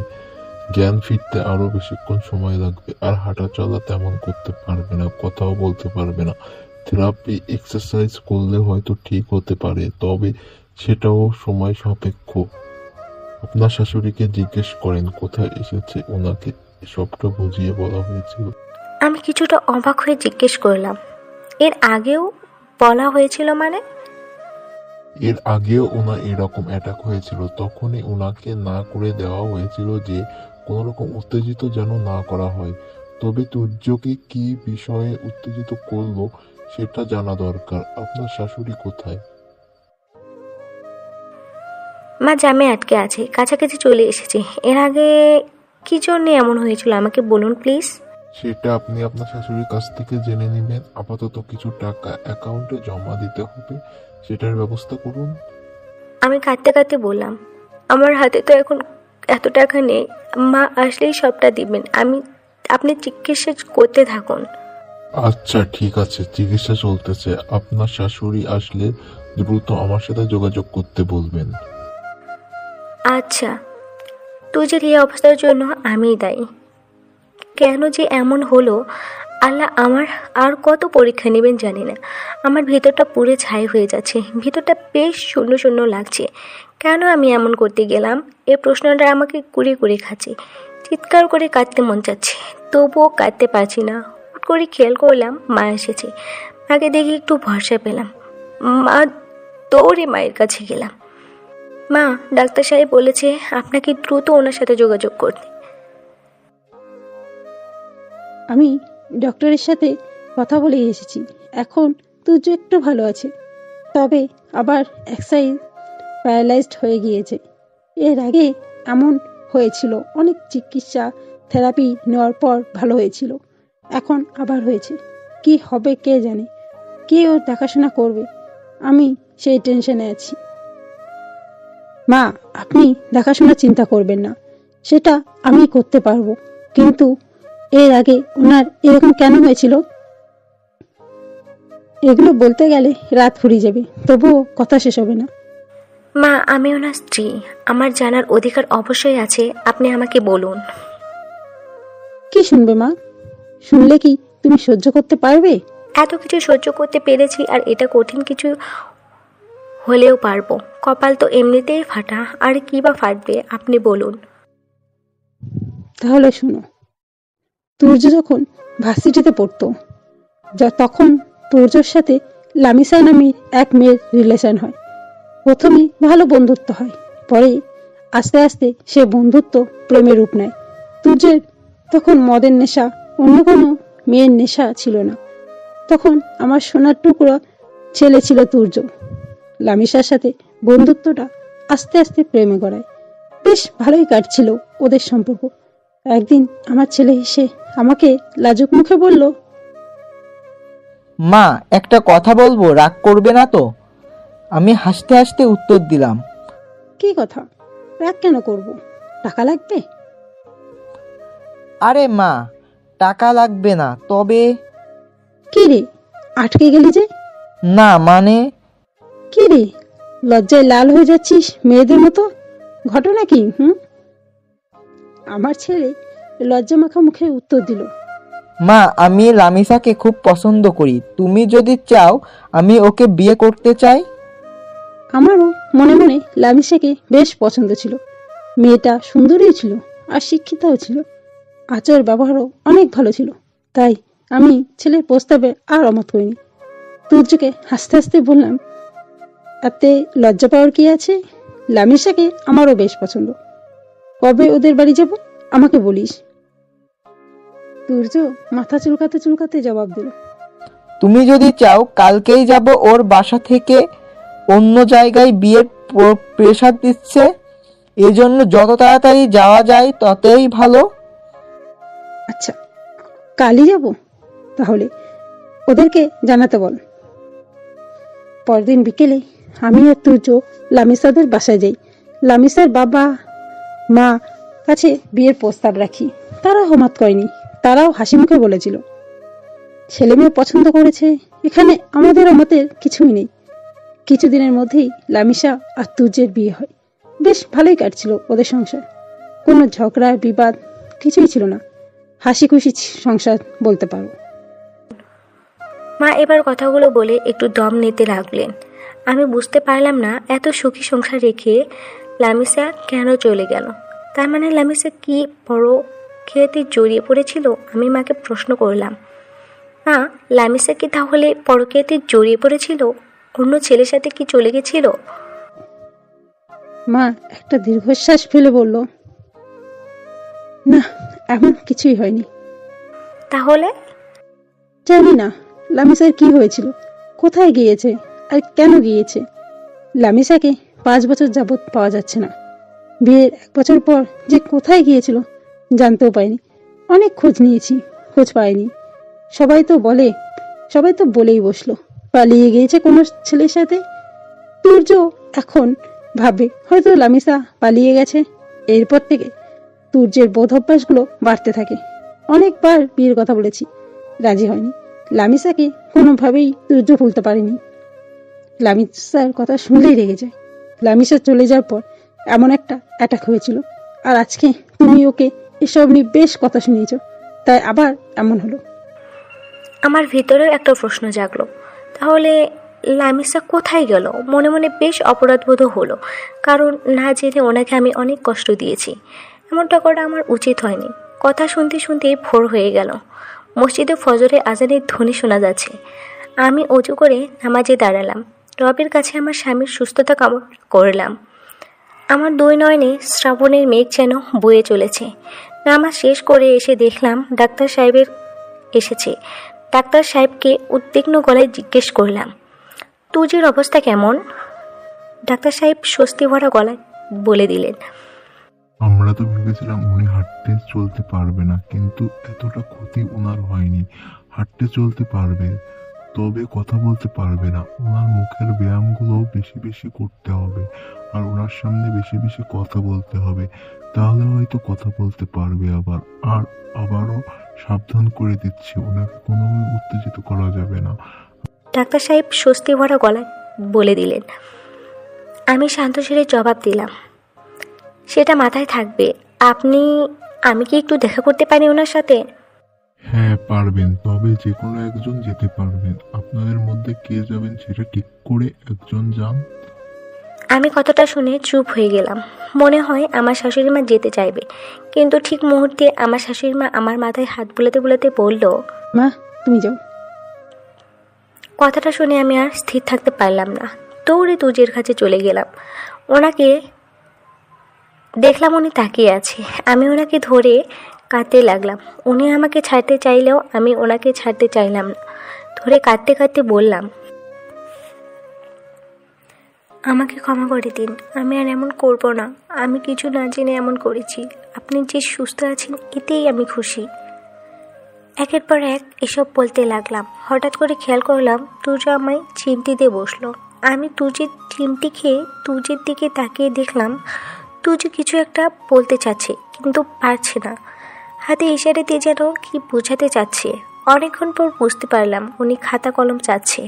জ্ঞান ফিরতে আরো বেশিক্ষণ সময় লাগবে, আর হাঁটা চলা তেমন করতে পারবে না, কথাও বলতে পারবে না। থেরাপি এক্সারসাইজ করলে হয়তো ঠিক হতে পারে, তবে সেটাও সময় সাপেক্ষ। আপনার শাশুড়িকে জিজ্ঞেস করেন কোথায় এসেছে, ওনাকে সবটা বুঝিয়ে বলা হয়েছিল। আমি কিছুটা অবাক হয়ে জিজ্ঞেস করলাম, এর আগেও বলা হয়েছিল মানে? এর আগেও ওনার এরকম অ্যাটাক হয়েছিল, তখনই ওনাকে না করে দেওয়া হয়েছিল যে কোনো রকম উত্তেজিত যেন না করা হয়। তবে তুর্যকে কি বিষয়ে উত্তেজিত করলো সেটা জানা দরকার। আপনার শাশুড়ি কোথায়? মা জামে আটকে আছে, কাছাকাছি চলে এসেছে। এর আগে কি জন্য এমন হয়েছিল আমাকে বলুন প্লিজ। সেটা আপনি আপনার শাশুড়ির কাছ থেকে জেনে নেবেন। আপাতত কিছু টাকা অ্যাকাউন্টে জমা দিতে হবে, সেটার ব্যবস্থা করুন। আমি কাঁদতে কাঁদতে বললাম, আমার হাতে তো এখন এত টাকা নেই। মা আসলেই সবটা দিবেন। আপনি চিকিৎসা করতে থাকুন। আচ্ছা ঠিক আছে, চিকিৎসা চলতেছে। আপনার শাশুড়ি আসলে দ্রুত আমার সাথে যোগাযোগ করতে বলবেন। আচ্ছা, তুজের এই অবস্থার জন্য আমিই দায়ী। কেন যে এমন হলো, আল্লাহ আমার আর কত পরীক্ষা নেবেন জানি না। আমার ভিতরটা পুরো ছাই হয়ে যাচ্ছে, ভিতরটা বেশ শূন্য শূন্য লাগছে। কেন আমি এমন করতে গেলাম, এই প্রশ্নটা আমাকে কুড়ে কুড়ে খাচ্ছে। চিৎকার করে কাঁদতে মন চাচ্ছে, তবুও কাঁদতে পারছি না। হুট করে খেয়াল করলাম মা এসেছে। মাকে দেখে একটু ভরসা পেলাম। মা দৌড়ে মায়ের কাছে গেলাম। মা, ডাক্তার সাহেব বলেছে আপনাকে দ্রুত ওনার সাথে যোগাযোগ করতে। আমি ডক্টরের সাথে কথা বলে এসেছি, এখন তুর্য একটু ভালো আছে, তবে আবার এক সাইড প্যারালাইজড হয়ে গিয়েছে। এর আগে এমন হয়েছিল, অনেক চিকিৎসা থেরাপি নেওয়ার পর ভালো হয়েছিল, এখন আবার হয়েছে। কি হবে কে জানে, কে ওর দেখাশোনা করবে, আমি সেই টেনশনে আছি। মা, আপনি দেখাশোনা চিন্তা করবেন না, সেটা আমি করতে পারবো। কিন্তু এর আগে ওনার এরকম কেন হয়েছিল, এগুলো বলতে গেলে রাত ফুরিয়ে যাবে, তবুও কথা শেষ হবে না। মা, আমি ওনার স্ত্রী, আমার জানার অধিকার অবশ্যই আছে। আপনি আমাকে বলুন। কি শুনবে মা? শুনলে কি তুমি সহ্য করতে পারবে? এত কিছু সহ্য করতে পেরেছি, আর এটা কঠিন কিছু হলেও পারবো। কপাল তো এমনিতেই ফাটা, আর কি বা ফাটবে আপনি বলুন। তাহলে শুনো, তুর্য যখন ভার্সিটিতে পড়তো, তখন তুর্যর সাথে লামিসা নামের এক মেয়ের রিলেশন হয়। প্রথমে ভালো বন্ধুত্ব হয়, পরে আস্তে আস্তে সে বন্ধুত্ব প্রেমের রূপ নেয়। তুর্যের তখন মদের নেশা, অন্য কোনো মেয়ের নেশা ছিল না। তখন আমার সোনার টুকরা ছেলে ছিল তুর্য। লামিসার সাথে বন্ধুত্বটা আস্তে আস্তে প্রেমে গড়ায়। বেশ ভালোই কাটছিল ওদের সম্পর্ক। একদিন আমার ছেলে এসে আমাকে লাজুক মুখে বলল, মা, একটা কথা বলবো, রাগ করবে না তো? আমি হাসতে হাসতে উত্তর দিলাম, কি কথা? রাগ কেন করব? টাকা লাগবে? আরে মা, টাকা লাগবে না, তবে কি রে, আটকে গেলি যে? না মানে কি রে, লজ্জায় লাল হয়ে যাচ্ছিস মেয়েদের মতো? ঘটনা কি? আমার ছেলে লজ্জা মাখা মুখে উত্তর দিল, মা, আমি লামিসাকে খুব পছন্দ করি। তুমি যদি চাও আমি ওকে বিয়ে করতে চাই। আমারও মনে মনে লামিসাকে বেশ পছন্দ ছিল। মেয়েটা সুন্দরী ছিল আর শিক্ষিতাও ছিল। আচার ব্যবহারও অনেক ভালো ছিল। তাই আমি ছেলের প্রস্তাবে আর অমত করিনি। তুর্যকে হাসতে হাসতে বললাম, তাতে লজ্জা পাওয়ার কি আছে? লামিসাকে আমারও বেশ পছন্দ। কবে ওদের বাড়ি যাব আমাকে বলিস। তুর্য মাথা চুলকাতে চুলকাতে জবাব দিল, তুমি যদি চাও কালকেই যাব। ওর বাসা থেকে অন্য জায়গায় বিয়ের প্রেসার দিচ্ছে, এজন্য যত তাড়াতাড়ি যাওয়া যায় ততই ভালো। আচ্ছা, কালই যাব তাহলে, ওদেরকে জানাতে বল। পরদিন বিকেলে আমি আর তুর্য লামিসাদের বাসায় যাই। লামিসার বাবা মা কাছে বিয়ের প্রস্তাব রাখি। তারা হমাত করেনি। তারাও হাসি মুখে বলেছিল, ছেলে মেয়ে পছন্দ করেছে, এখানে আমাদের অমতের কিছুই নেই। কিছুদিনের মধ্যেই লামিসা আর তুর্যের বিয়ে হয়। বেশ ভালোই কাটছিল ওদের সংসার। কোনো ঝগড়া বিবাদ কিছুই ছিল না। হাসি খুশি সংসার বলতে পারো। মা এবার কথাগুলো বলে একটু দম নিতে লাগলেন। আমি বুঝতে পারলাম না এত সুখী সংসার রেখে লামিসা কেন চলে গেল। তার মানে লামিসা কি বড় খেতে জড়িয়ে পড়েছিল? আমি মাকে প্রশ্ন করলাম, মা, লামিসা কি তাহলে পরকীয়াতে জড়িয়ে পড়েছিল? অন্য ছেলের সাথে কি চলে গেছিল? মা একটা দীর্ঘশ্বাস ফেলে বলল, না, এমন কিছুই হয়নি। তাহলে? জানি না লামিসার কি হয়েছিল, কোথায় গিয়েছে আর কেন গিয়েছে। লামিসাকে 5 বছর যাবৎ পাওয়া যাচ্ছে না। বিয়ের 1 বছর পর যে কোথায় গিয়েছিল জানতেও পাইনি। অনেক খোঁজ নিয়েছি, খোঁজ পাইনি। সবাই তো বলেই বসলো পালিয়ে গিয়েছে কোনো ছেলের সাথে। তুর্য এখন ভাবে হয়তো লামিসা পালিয়ে গেছে। এরপর থেকে তুর্যের বোধ অভ্যাসগুলো বাড়তে থাকে। অনেকবার বিয়ের কথা বলেছি, রাজি হয়নি। লামিসাকে কোনোভাবেই তুর্য ভুলতে পারেনি। লামিসার কথা শুনলেই রেগে যায়। লামিসা চলে যাওয়ার পর এমন একটা অ্যাটাক হয়েছিল, আর আজকে তুমি ওকে এসব নিয়ে বেশ কথা শুনিয়েছ, তাই আবার এমন হলো। আমার ভিতরেও একটা প্রশ্ন জাগলো, তাহলে লামিসা কোথায় গেল? মনে মনে বেশ অপরাধবোধ হলো, কারণ না জেনে ওনাকে আমি অনেক কষ্ট দিয়েছি। এমনটা করা আমার উচিত হয়নি। কথা শুনতে শুনতেই ভোর হয়ে গেল। মসজিদে ফজরে আজানের ধ্বনি শোনা যাচ্ছে। আমি অজু করে নামাজে দাঁড়ালাম। রবের কাছে আমার স্বামীর সুস্থতা কামনা করলাম। আমার 2 নয়নে শ্রাবণের মেঘ যেন বয়ে চলেছে। নামাজ শেষ করে এসে দেখলাম ডাক্তার সাহেবের এসেছে। ডাক্তার সাহেবকে উদ্বিগ্ন গলায় জিজ্ঞেস করলাম, তুজির অবস্থা কেমন? ডাক্তার সাহেব স্বস্তি ভরা গলায় বলে দিলেন, আমরা তো ভেবেছিলাম উনি হাঁটতে চলতে পারবে না, কিন্তু এতটা ক্ষতি ওনার হয়নি। হাঁটতে চলতে পারবে, তবে কথা বলতে পারবে না। ওনার মুখের ব্যায়ামগুলো বেশি বেশি করতে হবে, আর ওনার সামনে বেশি বেশি কথা বলতে হবে, তাহলে হয়তো কথা বলতে পারবে। আবারও সাবধান করে দিচ্ছি, ওনাকে কোনোভাবে উত্তেজিত করা যাবে না। ডাক্তার সাহেব স্বস্তি ভরা গলায় বলে দিলেন। আমি শান্ত স্বরে জবাব দিলাম, সেটা মাথায় থাকবে। আমি কি একটু দেখা করতে পারি ওনার সাথে? হ্যাঁ পারবেন, তবে যে কোনো একজন যেতে পারবেন। আপনাদের মধ্যে কে যাবেন সেটা ঠিক করে একজন যান। আমি কথাটা শুনে চুপ হয়ে গেলাম। মনে হয় আমার শাশুড়ি মা যেতে চাইবে, কিন্তু ঠিক মুহূর্তে আমার শাশুড়ি মা আমার মাথায় হাত বুলাতে বুলাতে বলল, মা তুমি যাও। কথাটা শুনে আমি আর স্থির থাকতে পারলাম না। দৌড়ে তুজের কাছে চলে গেলাম। ওনাকে দেখলাম উনি তাকিয়ে আছে। আমি ওনাকে ধরে কাঁদতে লাগলাম। উনি আমাকে ছাড়তে চাইলেও আমি ওনাকে ছাড়তে চাইলাম না। ধরে কাঁদতে কাঁদতে বললাম, আমাকে ক্ষমা করে দিন, আমি আর এমন করব না। আমি কিছু না জেনে এমন করেছি। আপনি যে সুস্থ আছেন এতেই আমি খুশি। একের পর এক এসব বলতে লাগলাম। হঠাৎ করে খেয়াল করলাম তুর্য আমায় চিমটি দিয়ে বসলো। আমি তুর্যের চিমটি খেয়ে তুর্যের দিকে তাকিয়ে দেখলাম তুর্য কিছু একটা বলতে চাচ্ছে কিন্তু পারছে না। হাতে ইশারা দিয়ে যেন কি বোঝাতে চাচ্ছে। অনেকক্ষণ পর বুঝতে পারলাম উনি খাতা কলম চাচ্ছে।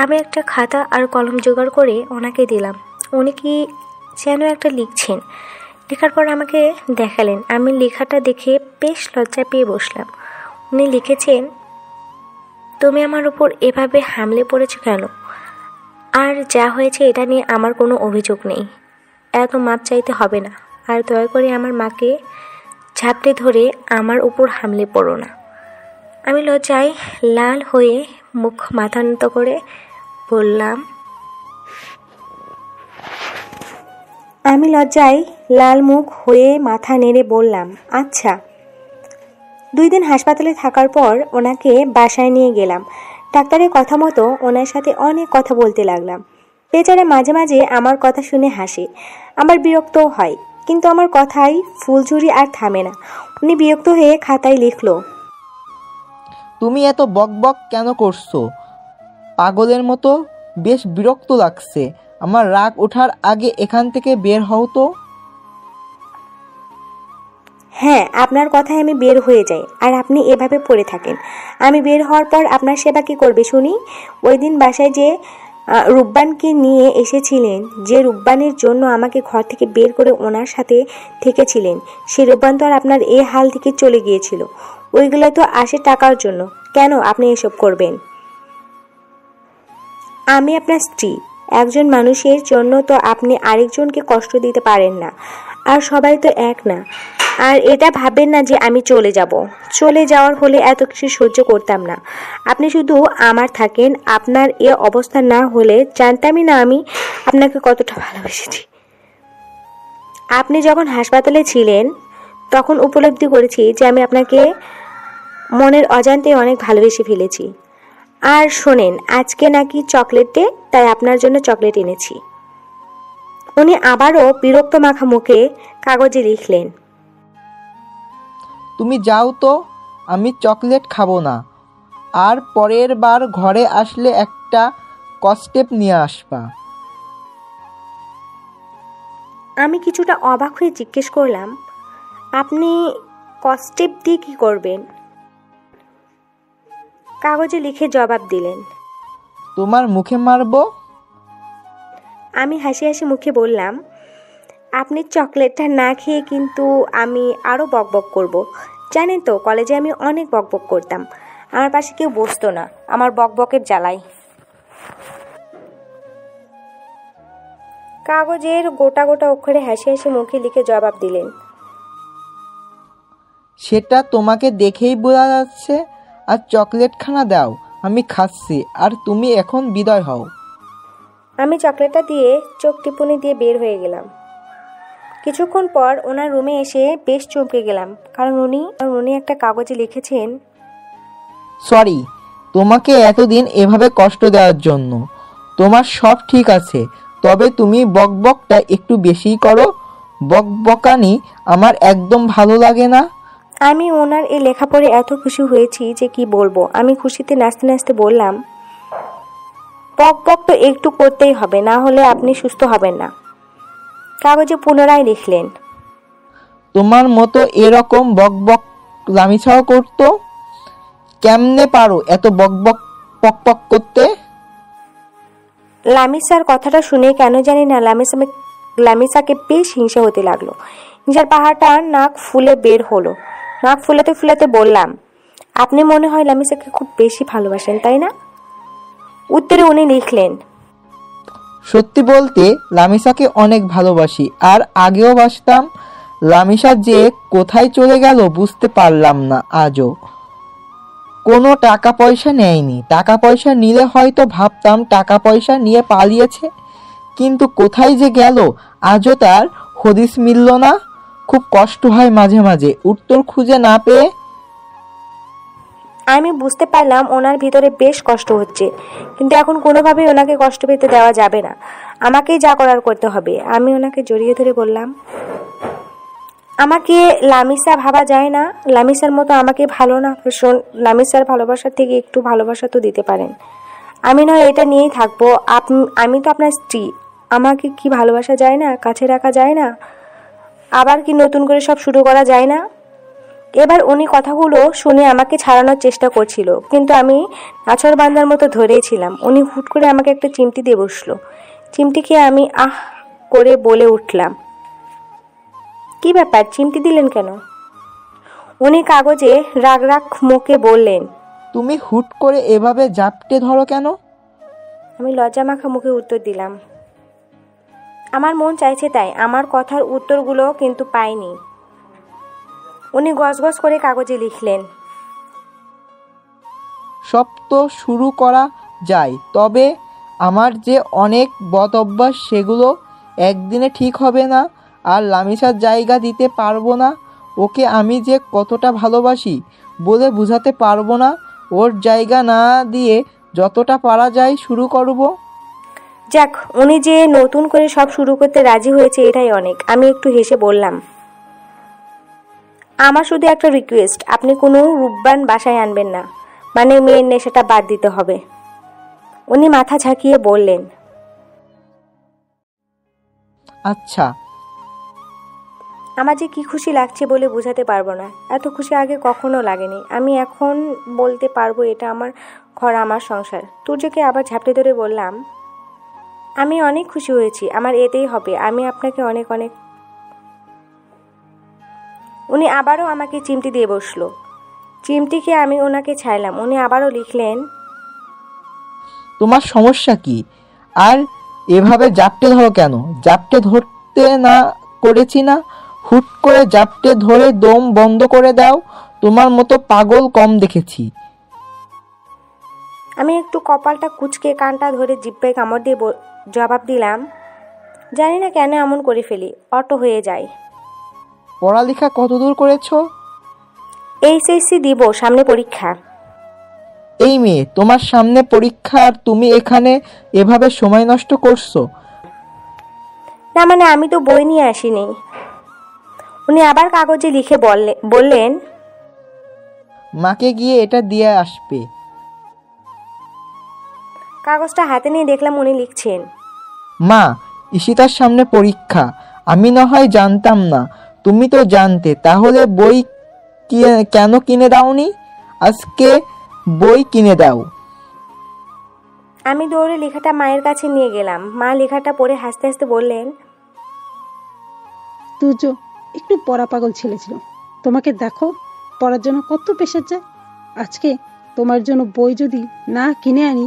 আমি একটা খাতা আর কলম জোগাড় করে ওনাকে দিলাম। উনি কি যেন একটা লিখছেন। লেখার পর আমাকে দেখালেন। আমি লেখাটা দেখে বেশ লজ্জা পেয়ে বসলাম। উনি লিখেছেন, তুমি আমার উপর এভাবে হামলে পড়েছ কেন? আর যা হয়েছে এটা নিয়ে আমার কোনো অভিযোগ নেই। এত মাপ চাইতে হবে না। আর দয়া করে আমার মাকে ঝাপটে ধরে আমার উপর হামলে পড়ো না। আমি লজ্জায় লাল হয়ে মুখ মাথা নত করে বললাম, আচ্ছা। 2 দিন হাসপাতালে থাকার পর ওনাকে বাসায় নিয়ে গেলাম। ডাক্তারের কথা মতো ওনার সাথে অনেক কথা বলতে লাগলাম। বেচারা মাঝে মাঝে আমার কথা শুনে হাসে, আবার বিরক্তও হয়। কিন্তু আমার কথাই ফুলঝুরি আর থামে না। উনি বিরক্ত হয়ে খাতায় লিখলো, তুমি এত বকবক কেন করছো পাগলের মতো? বেশ বিরক্ত লাগছে। আমার রাগ ওঠার আগে এখান থেকে বের হও তো। হ্যাঁ, আপনার কথায় আমি বের হয়ে যাই আর আপনি এভাবে পড়ে থাকেন। আমি বের হওয়ার পর আপনার সেবা কি করবে শুনি? ওই দিন বাসায় যে রূপবানকে নিয়ে এসেছিলেন, যে রূপবানের জন্য আমাকে ঘর থেকে বের করে ওনার সাথে থেকেছিলেন, সেই রূপবান তো আর আপনার এই হাল থেকে চলে গিয়েছিল। ওইগুলো তো আসে টাকার জন্য। কেন আপনি এসব করবেন? আমি আপনার স্ত্রী। একজন মানুষের জন্য তো আপনি আরেকজনকে কষ্ট দিতে পারেন না। আর সবাই তো এক না। আর এটা ভাবেন না যে আমি চলে যাব। চলে যাওয়ার হলে এত কিছু সহ্য করতাম না। আপনি শুধু আমার থাকেন। আপনার এ অবস্থা না হলে জানতামই না আমি আপনাকে কতটা ভালোবেসেছি। আপনি যখন হাসপাতালে ছিলেন তখন উপলব্ধি করেছি যে আমি আপনাকে মনের অজান্তে অনেক ভালোবেসে ফেলেছি। আর শোনেন, আজকে নাকি চকলেট ডে, তাই আপনার জন্য চকলেট এনেছি। উনি আবারও বিরক্ত মাখা মুখে কাগজে লিখলেন, তুমি যাও তো, আমি চকলেট খাবো না। আর পরের বার ঘরে আসলে একটা কস্টেপ নিয়ে আসবা। আমি কিছুটা অবাক হয়ে জিজ্ঞেস করলাম, আপনি কস্টেপ দিয়ে কি করবেন? কাগজে লিখে জবাব দিলেন, তোমার মুখে মারবো। আমি হাসি হাসি মুখে বললাম, আপনি চকলেটটা না খেয়ে কিন্তু আমি আরও বকবক করব। জানেন তো, কলেজে আমি অনেক বকবক করতাম। আমার পাশে কেউ বসতো না আমার বকবকের জ্বালায়। কাগজের গোটা গোটা অক্ষরে হাসি হাসি মুখে লিখে জবাব দিলেন, সেটা তোমাকে দেখেই বোঝা যাচ্ছে। আর চকলেটখানা দাও, আমি খাচ্ছি। আর তুমি এখন বিদায় হও। আমি চকলেটটা দিয়ে চোখ টিপুনি দিয়ে বের হয়ে গেলাম। কিছুক্ষণ পর ওনার রুমে এসে বেশ চমকে গেলাম, কারণ উনি একটা কাগজে লিখেছেন, সরি তোমাকে এতদিন এভাবে কষ্ট দেওয়ার জন্য। তোমার সব ঠিক আছে, তবে তুমি বকবকটা একটু বেশিই করো। বকবকানি আমার একদম ভালো লাগে না। আমি ওনার এই লেখা পড়ে এত খুশি হয়েছি যে কি বলবো। আমি খুশিতে নাচতে নাচতে বললাম, বকবক তো একটু করতেই হবে, না হলে আপনি সুস্থ হবেন না। কাগজে পুনরায় লিখলেন, তোমার মতো এরকম বকবক লামিছাও করতো। কেমনে পারো এত বকবক পকপক করতে? লামিসার কথাটা শুনে কেন জানি না লামিসাকে বেশ হিংসা হতে লাগলো। হিংসার পাহাড়টা নাক ফুলে বের হলো। নাক ফুলাতে ফুলাতে বললাম, আপনি মনে হয় লামিসাকে খুব বেশি ভালোবাসেন, তাই না? উত্তরে উনি লিখলেন, সত্যি বলতে লামিসাকে অনেক ভালোবাসি, আর আগেও বাসতাম। লামিসা যে কোথায় চলে গেল বুঝতে পারলাম না আজও। কোনো টাকা পয়সা নেয়নি। টাকা পয়সা নিলে হয়তো ভাবতাম টাকা পয়সা নিয়ে পালিয়েছে, কিন্তু কোথায় যে গেল আজও তার হদিস মিলল না। খুব কষ্ট হয় মাঝে মাঝে উত্তর খুঁজে না পেয়ে। আমি বুঝতে পারলাম ওনার ভিতরে বেশ কষ্ট হচ্ছে, কিন্তু এখন কোনোভাবেই ওনাকে কষ্ট পেতে দেওয়া যাবে না। আমাকেই যা করার করতে হবে। আমি ওনাকে জড়িয়ে ধরে বললাম, আমাকে লামিসা ভাবা যায় না? লামিসার মতো আমাকে ভালো না ভীষণ, লামিসার ভালোবাসার থেকে একটু ভালোবাসা তো দিতে পারেন। আমি নয় এটা নিয়েই থাকবো। আমি তো আপনার স্ত্রী, আমাকে কি ভালোবাসা যায় না, কাছে রাখা যায় না? আবার কি নতুন করে সব শুরু করা যায় না? এবার উনি কথাগুলো শুনে আমাকে ছাড়ানোর চেষ্টা করছিল, কিন্তু আমি নাছোড়বান্দার মতো ধরেই ছিলাম। উনি হুট করে আমাকে একটা চিমটি দিয়ে বসলো। চিমটিকে আমি আহ করে বলে উঠলাম, কি ব্যাপার, চিমটি দিলেন কেন? উনি কাগজে রাগ রাগ মুখে বললেন, তুমি হুট করে এভাবে জাপটে ধরো কেন? আমি লজ্জা মাখা মুখে উত্তর দিলাম, আমার মন চাইছে তাই। আমার কথার উত্তরগুলো কিন্তু পাইনি। উনি গজগজ করে কাগজে লিখলেন, সব তো শুরু করা যায়, তবে আমার যে অনেক বদ অভ্যাস সেগুলো একদিনে ঠিক হবে না। আর লামিসার জায়গা দিতে পারবো না। ওকে আমি যে কতটা ভালোবাসি বলে বোঝাতে পারবো না। ওর জায়গা না দিয়ে যতটা পারা যায় শুরু করব। যাক, উনি যে নতুন করে সব শুরু করতে রাজি হয়েছে এটাই অনেক। আমি একটু হেসে বললাম, আমার শুধু একটা রিকোয়েস্ট, আপনি কোনো রূপবান বাসায় আনবেন না, মানে মেয়ের নেশাটা বাদ দিতে হবে। উনি মাথা ঝাঁকিয়ে বললেন, আচ্ছা। আমার যে কি খুশি লাগছে বলে বোঝাতে পারবো না। এত খুশি আগে কখনো লাগেনি। আমি এখন বলতে পারবো এটা আমার ঘর, আমার সংসার। তুর্যকে আবার ঝাপটে ধরে বললাম, আমি অনেক খুশি হয়েছি, আমার এতেই হবে। আমি আপনাকে অনেক অনেক। উনি আবারও আমাকে চিমটি দিয়ে বসলো। চিমটিকে আমি ওনাকে ছাইলাম। উনি আবারও লিখলেন, তোমার সমস্যা কি? আর এভাবে জাপটে ধরো কেন? জাপটে ধরতে না করেছি না? হুট করে জাপটে ধরে দম বন্ধ করে দাও। তোমার মতো পাগল কম দেখেছি। আমি একটু কপালটা কুঁচকে কানটা ধরে জিব্বায় কামড় দিয়ে জবাব দিলাম, জানি না কেন এমন করে ফেলি, অটো হয়ে যায়। পড়ালেখা কতদূর করেছো? এইচএসসি দিব, সামনে পরীক্ষা। এই মেয়ে, তোমার সামনে পরীক্ষা আর তুমি এখানে এভাবে সময় নষ্ট করছো? না মানে আমি তো বই নিয়ে আসিনি। উনি আবার কাগজে লিখে বললেন, মাকে গিয়ে এটা দিয়ে আসবে। কাগজটা হাতে নিয়ে দেখলাম উনি লিখছেন, মা, ঈশিতার সামনে পরীক্ষা। আমি না হয় জানতাম না, তুমি তো জানতে, তাহলে বই কেন কিনে দাওনি? আজকে বই কিনে দাও। আমি দৌড়ে লেখাটা মায়ের কাছে নিয়ে গেলাম। মা লেখাটা পড়ে হাসতে হাসতে বললেন, তুর্য একটু পড়া পাগল ছেলে ছিল। তোমাকে দেখো, পড়ার জন্য কত প্রেশার যায়। আজকে তোমার জন্য বই যদি না কিনে আনি,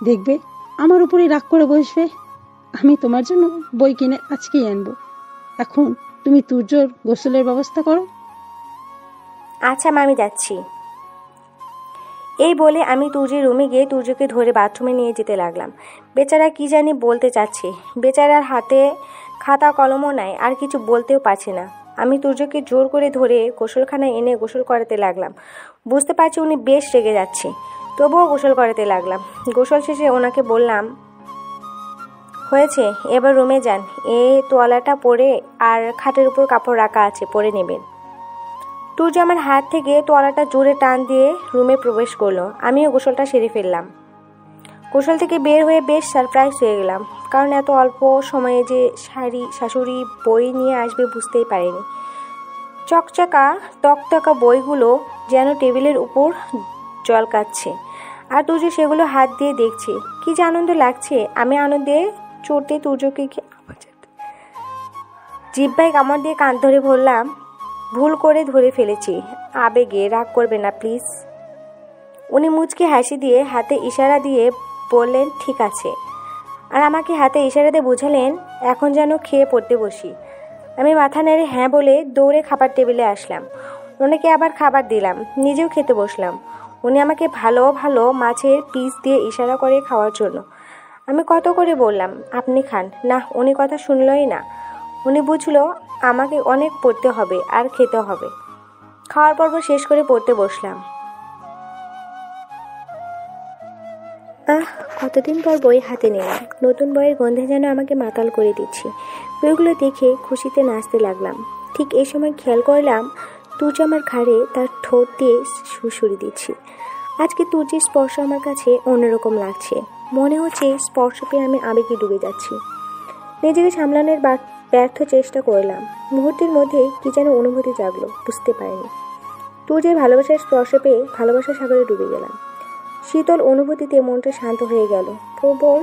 দেখবে আমার উপরেই রাগ করে বসবে। আমি তোমার জন্য বই কিনে আজকেই আনবো। এখন তুমি তুর্যর গোসলের ব্যবস্থা করো। আচ্ছা মা, আমি যাচ্ছি। এই বলে আমি তুর্যের রুমে গিয়ে তুর্যকে ধরে বাথরুমে নিয়ে যেতে লাগলাম। বেচারা কি জানি বলতে চাচ্ছে। বেচারার হাতে খাতা কলমও নাই, আর কিছু বলতেও পারছে না। আমি তুর্যকে জোর করে ধরে গোসলখানায় এনে গোসল করাতে লাগলাম। বুঝতে পারছি উনি বেশ রেগে যাচ্ছে, তবুও গোসল করাতে লাগলাম। গোসল শেষে ওনাকে বললাম, হয়েছে, এবার রুমে যান। এই তোয়ালাটা পরে আর খাটের উপর কাপড় রাখা আছে, পরে নেবেন। তুর্য আমার হাত থেকে তোয়ালাটা জোরে টান দিয়ে রুমে প্রবেশ করলো। আমিও গোসলটা সেরে ফেললাম। গোসল থেকে বের হয়ে বেশ সারপ্রাইজ হয়ে গেলাম, কারণ এত অল্প সময়ে যে শাশুড়ি বই নিয়ে আসবে বুঝতেই পারিনি। চকচকা তকতকা বইগুলো যেন টেবিলের উপর জলকাচ্ছে, আর তুর্য সেগুলো হাত দিয়ে দেখছে। কি যে আনন্দ লাগছে। আমি আনন্দে চড়তে তুর্যকে জিহ্বায় কামড় দিয়ে কান ধরে বললাম, ভুল করে ধরে ফেলেছি, আবেগে রাগ করবে না প্লিজ। উনি মুচকে হাসি দিয়ে হাতে ইশারা দিয়ে বললেন, ঠিক আছে। আর আমাকে হাতে ইশারা দিয়ে বোঝালেন এখন যেন খেয়ে পড়তে বসি। আমি মাথা নেড়ে হ্যাঁ বলে দৌড়ে খাবার টেবিলে আসলাম। ওনাকে আবার খাবার দিলাম, নিজেও খেতে বসলাম। উনি আমাকে ভালো ভালো মাছের পিস দিয়ে ইশারা করে খাওয়ার জন্য। আমি কত করে বললাম আপনি খান, না, উনি কথা শুনলই না। উনি বুঝলো আমাকে অনেক পড়তে হবে আর খেতে হবে। খাওয়ার পর্ব শেষ করে পড়তে বসলাম। কতদিন পর বই হাতে নিলাম। নতুন বইয়ের গন্ধে যেন আমাকে মাতাল করে দিচ্ছে। বইগুলো দেখে খুশিতে নাচতে লাগলাম। ঠিক এই সময় খেয়াল করলাম তুর্য আমার ঘাড়ে তার ঠোঁট দিয়ে সুড়সুড়ি দিচ্ছে। আজকে তুর্যের স্পর্শ আমার কাছে অন্যরকম লাগছে। মনে হচ্ছে স্পর্শ পেয়ে আমি আবেগে ডুবে যাচ্ছি। নিজেকে সামলানোর ব্যর্থ চেষ্টা করলাম। মুহূর্তের মধ্যেই কি যেন অনুভূতি জাগলো, বুঝতে পারিনি। তুর্যের ভালোবাসার স্পর্শ পেয়ে ভালোবাসার সাগরে ডুবে গেলাম। শীতল অনুভূতিতে মনটা শান্ত হয়ে গেল। প্রবল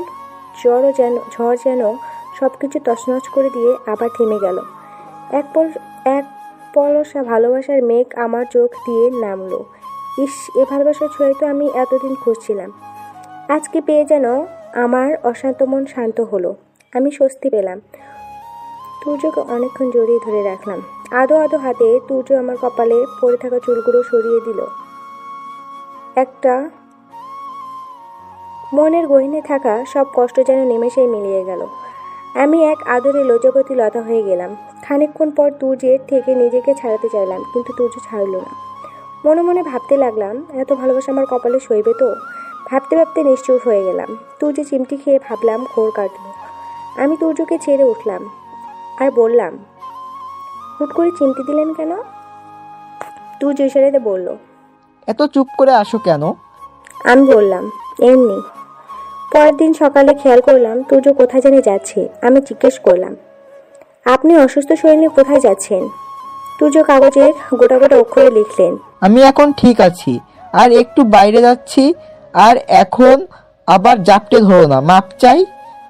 ঝড় যেন সবকিছু তছনছ করে দিয়ে আবার থেমে গেল। এক পলসা ভালোবাসার মেঘ আমার চোখ দিয়ে নামলো। ইস, এ ভালোবাসার ছোঁয়াই তো আমি এতদিন খুঁজছিলাম। আজকে পেয়ে যেন আমার অশান্ত মন শান্ত হলো। আমি স্বস্তি পেলাম। তুর্যকে অনেকক্ষণ জড়িয়ে ধরে রাখলাম। আদো আদো হাতে তুর্য আমার কপালে পড়ে থাকা চুলগুলো সরিয়ে দিল। একটা মনের গহীনে থাকা সব কষ্ট যেন নিমেষেই মিলিয়ে গেল। আমি এক আদরে লজ্জাবতী লতা হয়ে গেলাম। খানিকক্ষণ পর তুর্যের থেকে নিজেকে ছাড়াতে চাইলাম, কিন্তু তুর্য ছাড়ল না। মনে মনে ভাবতে লাগলাম, এত ভালোবাসা আমার কপালে সইবে তো? ভাবতে ভাবতে নিশ্চুপ হয়ে গেলাম। তুর্য চিমটি খেয়ে ভাবলাম ঘোর কাটলো। আমি তুর্যকে ছেড়ে উঠলাম আর বললাম, হুট করে চিমটি দিলেন কেন? তুর্য ইশারাতে বলল, এত চুপ করে আসো কেন? আমি বললাম, এমনি। পরের দিন সকালে খেয়াল করলাম তুর্য কোথায় জানি যাচ্ছে। আমি জিজ্ঞেস করলাম, আপনি অসুস্থ শরীর নিয়ে কোথায় যাচ্ছেন? তুর্য কাগজের গোটা গোটা অক্ষরে লিখলেন, আমি এখন ঠিক আছি, আর একটু বাইরে যাচ্ছি। আর এখন আবার জাপটে ধরো না, মাপ চাই।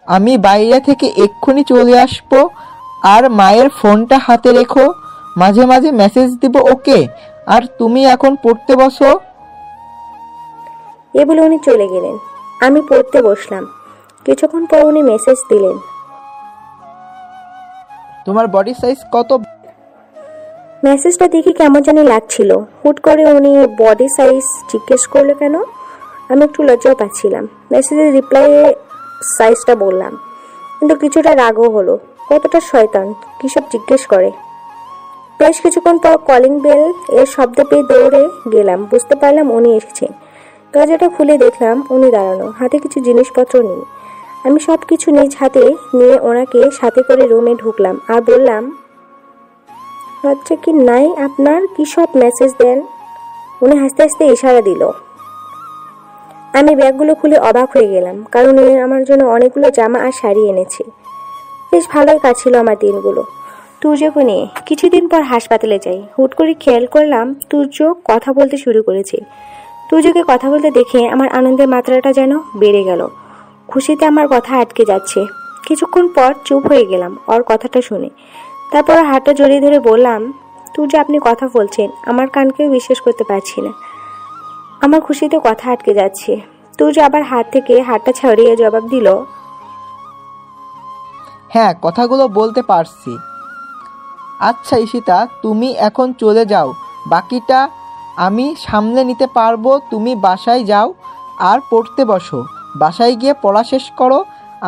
আমি বাইরে থেকে এক্ষুনি চলে আসবো। আর মায়ের ফোনটা হাতে রেখো, মাঝে মাঝে মেসেজ দিব, ওকে? আর তুমি এখন পড়তে বসো। এ বলে উনি চলে গেলেন। আমি পড়তে বসলাম। কিছুক্ষণ পর উনি মেসেজ দিলেন, তোমার বডি সাইজ কত? মেসেজটা দেখে কেমন জানি লাগছিল। হুট করে উনি বডি সাইজ জিজ্ঞেস করলো কেন? আমি একটু লজ্জাও পাচ্ছিলাম। মেসেজের রিপ্লাইয়ে সাইজটা বললাম, কিন্তু কিছুটা রাগও হলো। কতটা শয়তান, কী সব জিজ্ঞেস করে। বেশ কিছুক্ষণ পর কলিং বেল এর শব্দ পেয়ে দৌড়ে গেলাম। বুঝতে পারলাম উনি এসেছেন। দরজাটা খুলে দেখলাম উনি দাঁড়ানো, হাতে কিছু জিনিসপত্র নেই। আমি সব কিছু নিজ হাতে নিয়ে ওনাকে সাথে করে রুমে ঢুকলাম আর বললাম, লজ্জা কি নাই আপনার? কি সব মেসেজ দেন? উনি হাসতে হাসতে ইশারা দিল। আমি ব্যাগগুলো খুলে অবাক হয়ে গেলাম, কারণ উনি আমার জন্য অনেকগুলো জামা আর শাড়ি এনেছে। বেশ ভালোই কাটছিল আমার দিনগুলো। তুর্যকে নিয়ে কিছুদিন পর হাসপাতালে যাই। হুট করে খেয়াল করলাম তুর্য কথা বলতে শুরু করেছে। তুর্যকে কথা বলতে দেখে আমার আনন্দের মাত্রাটা যেন বেড়ে গেল। খুশিতে আমার কথা আটকে যাচ্ছে। কিছুক্ষণ পর চুপ হয়ে গেলাম ওর কথাটা শুনে। তারপর হাতটা জড়িয়ে ধরে বললাম, তুর্য, আপনি কথা বলছেন, আমার কানকেও বিশ্বাস করতে পারছি না। আমার খুশিতে কথা আটকে যাচ্ছে। তুর্য আবার হাত থেকে হাতটা ছাড়িয়ে জবাব দিল, হ্যাঁ, কথাগুলো বলতে পারছি। আচ্ছা ঈশিতা, তুমি এখন চলে যাও, বাকিটা আমি সামলে নিতে পারবো। তুমি বাসায় যাও আর পড়তে বসো। বাসায় গিয়ে পড়া শেষ করো,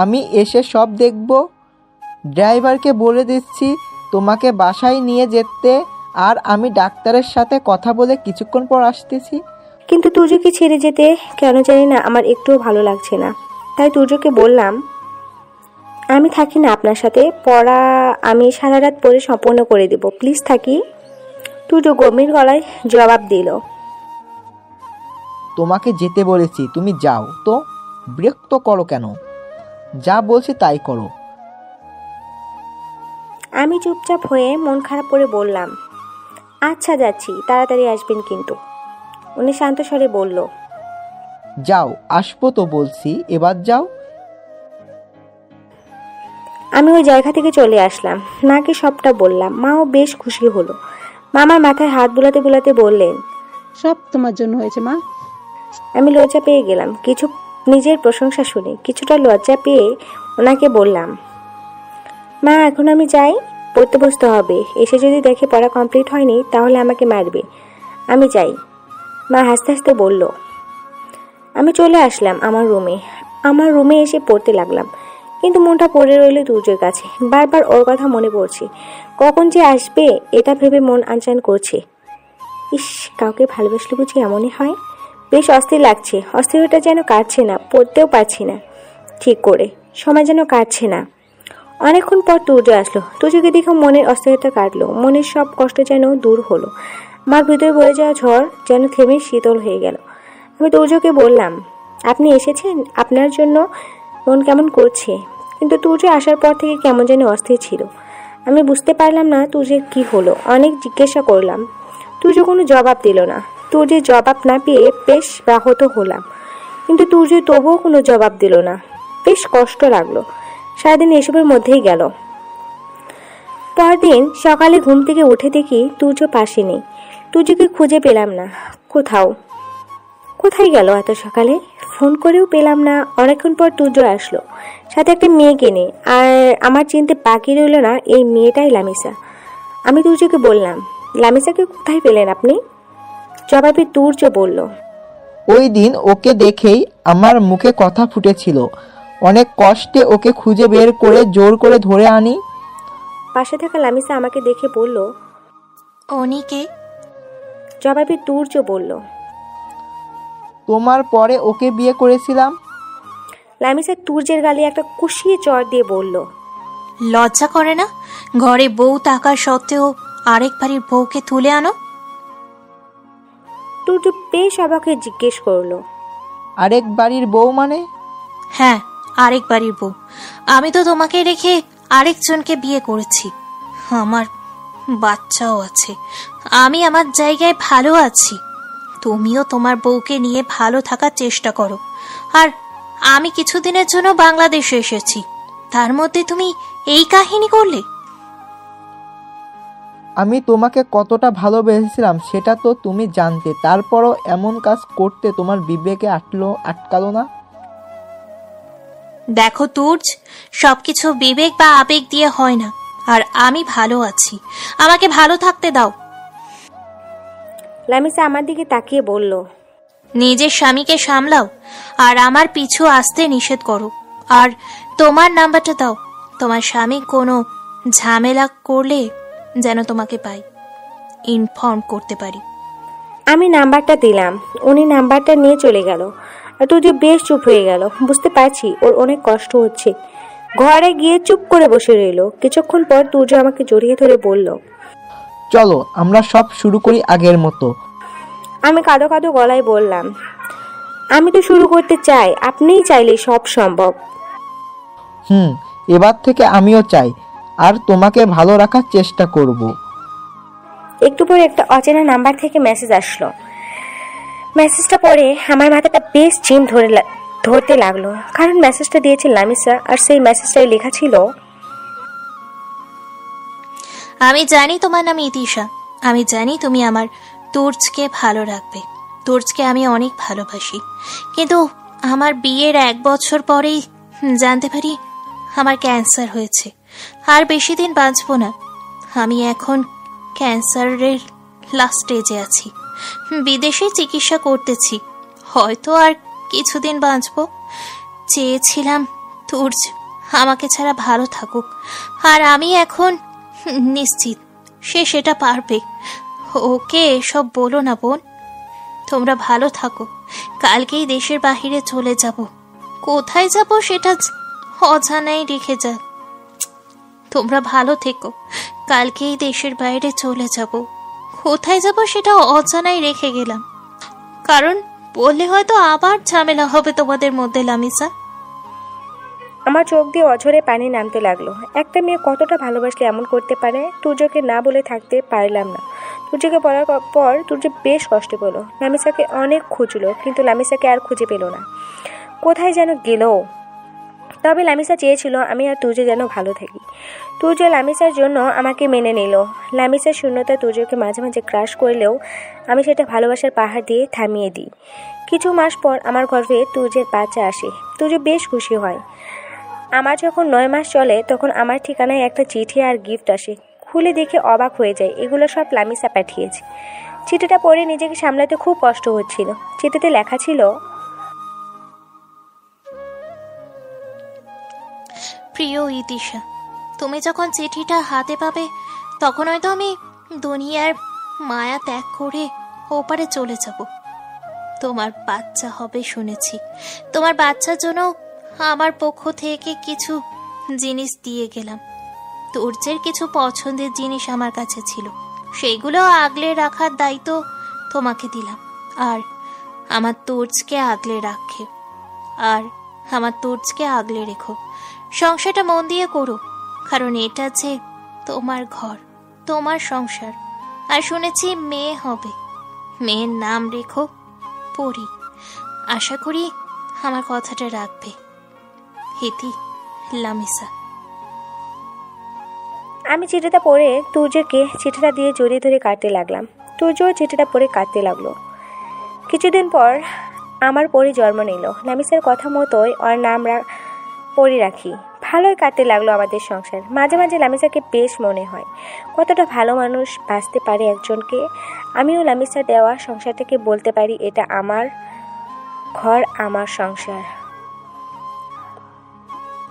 আমি এসে সব দেখব। ড্রাইভারকে বলে দিচ্ছি তোমাকে বাসায় নিয়ে যেতে, আর আমি ডাক্তারের সাথে কথা বলে কিছুক্ষণ পর আসতেছি। কিন্তু তুর্যকে ছেড়ে যেতে কেন জানি না আমার একটুও ভালো লাগছে না। তাই তুর্যকে বললাম, আমি থাকি না আপনার সাথে, পড়া আমি সারা রাত পড়ে সম্পূর্ণ করে দেব, প্লিজ থাকি। তুর্য গম্ভীর গলায় জবাব দিল, তোমাকে যেতে বলেছি, তুমি যাও তো। বিরক্ত করো কেন? যা বলছি তাই করো। আমি চুপচাপ হয়ে মন খারাপ করে বললাম, আচ্ছা যাচ্ছি, তাড়াতাড়ি আসবেন কিন্তু। উনি শান্ত স্বরে বলল, যাও, আসবো তো বলছি, এবার যাও। আমি ওই জায়গা থেকে চলে আসলাম। মাকে সবটা বললাম। মাও বেশ খুশি হলো। মামার মাথায় হাত বুলাতে বুলাতে বললেন, সব তোমার জন্য হয়েছে মা। আমি লজ্জা পেয়ে গেলাম। কিছু নিজের প্রশংসা শুনে কিছুটা লজ্জা পেয়ে ওনাকে বললাম, মা এখন আমি যাই, পড়তে বসতে হবে। এসে যদি দেখে পড়া কমপ্লিট হয়নি তাহলে আমাকে মারবে। আমি যাই। মা হাসতে হাসতে বলল। আমি চলে আসলাম আমার রুমে এসে পড়তে লাগলাম, কিন্তু মনটা পড়ে রইল তুর্যের কাছে। বারবার ওর কথা মনে পড়ছে। কখন যে আসবে এটা ভেবে মন আনচান করছে। ইস, কাউকে ভালোবাসলে বুঝি এমনই হয়? বেশ অস্থির লাগছে। অস্থিরতা যেন কাটছে না, পড়তেও পারছি না ঠিক করে, সময় যেন কাটছে না। অনেকক্ষণ পর তুর্য আসলো। তুর্যকে দেখে মনের অস্থিরতা কাটলো, মনের সব কষ্ট যেন দূর হলো। আমার ভিতরে বয়ে যাওয়া ঝড় যেন থেমে শীতল হয়ে গেল। আমি তুর্যকে বললাম, আপনি এসেছেন? আপনার জন্য মন কেমন করছে। কিন্তু তুর্য আসার পর থেকে কেমন যেন অস্থির ছিল। আমি বুঝতে পারলাম না তুর্যের কি হলো। অনেক জিজ্ঞাসা করলাম, তুর্য কোনো জবাব দিল না। তুর্যের জবাব না পেয়ে বেশ ব্যাহত হলাম, কিন্তু তুর্য তবুও কোনো জবাব দিল না। বেশ কষ্ট লাগলো। সারাদিন এসবের মধ্যেই গেল। পরদিন সকালে ঘুম থেকে উঠে দেখি তুর্য পাশে নেই। তুর্যকে খুঁজে পেলাম না কোথাও। কোথায় গেল এত সকালে? ফোন করেও পেলাম না। অনেকক্ষণ পর তুর্য আসলো, সাথে একটা মেয়েকে নিয়ে। আর আমার চিনতে বাকি রইল না এই মেয়েটাই লামিসা। আমি তুর্যকে বললাম, লামিসাকে কোথায় পেলেন আপনি? জবাবে তুর্য বলল, ওই দিন ওকে দেখেই আমার মুখে কথা ফুটেছিল। অনেক কষ্টে ওকে খুঁজে বের করে জোর করে ধরে আনি। পাশে থাকা লামিসা আমাকে দেখে বলল, অনিকে? জবাবে তুর্য বলল, তোমার পরে ওকে বিয়ে করেছিলাম। লামিসা তুর্যের গালে একটা কষিয়ে চড় দিয়ে বলল, লজ্জা করে না? ঘরে বউ থাকার সত্ত্বেও আরেক বাড়ির বউকে তুলে আনো। তুর্য বেশ অবাক হয়ে জিজ্ঞেস করলো, আরেক বাড়ির বউ মানে? হ্যাঁ, আরেক বাড়ির বউ। আমি তো তোমাকে রেখে আরেকজনকে বিয়ে করেছি। আমার বাচ্চাও আছে। আমি আমার জায়গায় ভালো আছি। তুমিও তোমার বউকে নিয়ে ভালো থাকার চেষ্টা করো। আর আমি কিছুদিনের জন্য বাংলাদেশে এসেছি, তার মধ্যে তুমি এই কাহিনী করলে? আমি তোমাকে কতটা ভালোবেসেছিলাম সেটা তো তুমি জানতে, তারপরও এমন কাজ করতে তোমার বিবেকে আটকালো না? দেখো তুর্য, সবকিছু বিবেক বা আবেগ দিয়ে হয় না। আর আমি ভালো আছি, আমাকে ভালো থাকতে দাও। লামিসা আমার দিকে তাকিয়ে বলল, নিজের স্বামীকে সামলাও আর আমার পিছু আসতে নিষেধ করো। আর তোমার নাম্বারটা দাও। তোমার স্বামী কোনো ঝামেলা করলে যেন তোমাকে পাই, ইনফর্ম করতে পারি। আমি নাম্বারটা দিলাম। উনি নাম্বারটা নিয়ে চলে গেল। আর তুর্য বেশ চুপ হয়ে গেল। বুঝতে পারছি ওর অনেক কষ্ট হচ্ছে। ঘরে গিয়ে চুপ করে বসে রইল। কিছুক্ষণ পর তুর্য আমাকে জড়িয়ে ধরে বলল, চলো আমরা সব শুরু করি আগের মতো। আমি কাঁদো কাঁদো গলায় বললাম, আমি তো শুরু করতে চাই, আপনিই চাইলে সব সম্ভব। এবার থেকে আমিও চাই, আর তোমাকে ভালো রাখার চেষ্টা করব। একটু পরে একটা অচেনা নাম্বার থেকে মেসেজ আসলো। মেসেজটা পড়ে আমার মাথাটা বেশ চিম ধরতে লাগলো, কারণ মেসেজটা দিয়েছে লামিসা। আর সেই মেসেজটাই লেখা ছিল, আমি জানি তোমার নাম ইতিশা। আমি জানি তুমি আমার তুর্যকে ভালো রাখবে। তুর্যকে আমি অনেক ভালোবাসি। কিন্তু আমার বিয়ের 1 বছর পরেই জানতে পারি আমার ক্যান্সার হয়েছে। আর বেশি দিন বাঁচবো না। আমি এখন ক্যান্সারের লাস্ট স্টেজে আছি। বিদেশে চিকিৎসা করতেছি। হয়তো আর কিছুদিন বাঁচবো। চেয়েছিলাম তুর্য আমাকে ছাড়া ভালো থাকুক, আর আমি এখন নিশ্চিত সে সেটা পারবে। ওকে এসব বলো না বোন। তোমরা ভালো থাকো। কালকেই দেশের বাহিরে চলে যাব। কোথায় যাব সেটা অজানাই রেখে যা। তোমরা ভালো থেকো। কালকেই দেশের বাইরে চলে যাব। কোথায় যাব সেটা অজানাই রেখে গেলাম, কারণ বললে হয়তো আবার ঝামেলা হবে তোমাদের মধ্যে। লামিসা, আমার চোখ দিয়ে অঝরে পানি নামতে লাগলো। একটা মেয়ে কতটা ভালোবাসলে এমন করতে পারে? তুর্যকে না বলে থাকতে পারলাম না। তুর্যকে বলার পর তুর্য বেশ কষ্ট পেল। লামিসাকে অনেক খুঁজলো, কিন্তু লামিসাকে আর খুঁজে পেল না। কোথায় যেন গেল। তবে লামিসা চেয়েছিল আমি আর তুর্য যেন ভালো থাকি। তুর্য লামিসার জন্য আমাকে মেনে নিল। লামিসার শূন্যতা তুর্যকে মাঝে মাঝে ক্রাশ করলেও আমি সেটা ভালোবাসার পাহাড় দিয়ে থামিয়ে দিই। কিছু মাস পর আমার গর্ভে তুর্যের বাচ্চা আসে। তুর্য বেশ খুশি হয়। আমার যখন 9 মাস চলে তখন আমার ঠিকানায় একটা চিঠি আর গিফট আসে। খুলে দেখে অবাক হয়ে যায়, এগুলো সব লামিসা পাঠিয়েছে। চিঠিটা পড়ে নিজেকে সামলাতে খুব কষ্ট হচ্ছিল। চিঠিতে লেখা ছিল, প্রিয় ইতিশা, তুমি যখন চিঠিটা হাতে পাবে তখন হয়তো আমি দুনিয়ার মায়া ত্যাগ করে ওপারে চলে যাব। তোমার বাচ্চা হবে শুনেছি। তোমার বাচ্চার জন্য আমার পক্ষ থেকে কিছু জিনিস দিয়ে গেলাম। তুর্যের কিছু পছন্দের জিনিস আমার কাছে ছিল, সেইগুলো আগলে রাখার দায়িত্ব তোমাকে দিলাম। আর আমার তুর্যকে আগলে রেখো। সংসারটা মন দিয়ে করো, কারণ এটা যে তোমার ঘর, তোমার সংসার। আর শুনেছি মেয়ে হবে, মেয়ের নাম রেখো পরি। আশা করি আমার কথাটা রাখবে। হিতি, লামিসা। আমি চিঠিটা পড়ে তুর্যকে চিঠিটা দিয়ে জড়িয়ে ধরে কাটতে লাগলাম। তুর্যও চিঠিটা পড়ে কাটতে লাগলো। কিছুদিন পর আমার পরি জন্ম নিল। লামিসার কথা মতোই ওর নাম পরি রাখি। ভালোই কাটতে লাগলো আমাদের সংসার। মাঝে মাঝে লামিসাকে বেশ মনে হয়, কতটা ভালো মানুষ বাঁচতে পারে একজনকে। আমিও লামিসার দেওয়া সংসারটাকে বলতে পারি, এটা আমার ঘর, আমার সংসার।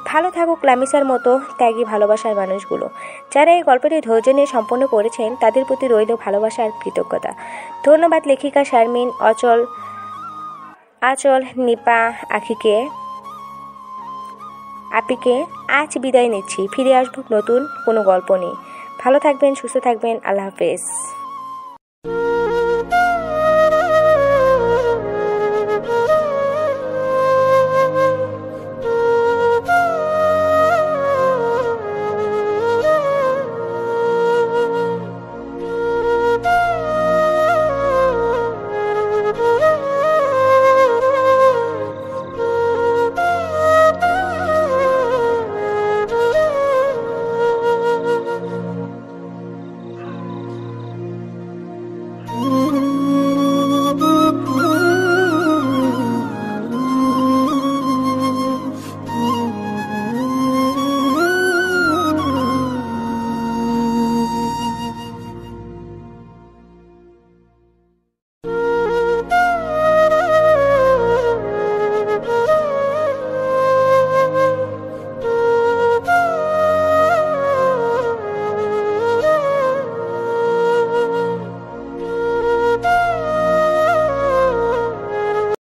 ভালো থাকুক লামিসার মতো ত্যাগী ভালোবাসার মানুষগুলো। যারা এই গল্পটি ধৈর্য নিয়ে সম্পন্ন করেছেন, তাদের প্রতি রইল ভালোবাসা আর কৃতজ্ঞতা। ধন্যবাদ লেখিকা শারমিন, আচল, নিপা, আপিকে। আজ বিদায় নিচ্ছি। ফিরে আসবো নতুন কোনো গল্প নিয়ে। ভালো থাকবেন, সুস্থ থাকবেন। আল্লাহ হাফেজ।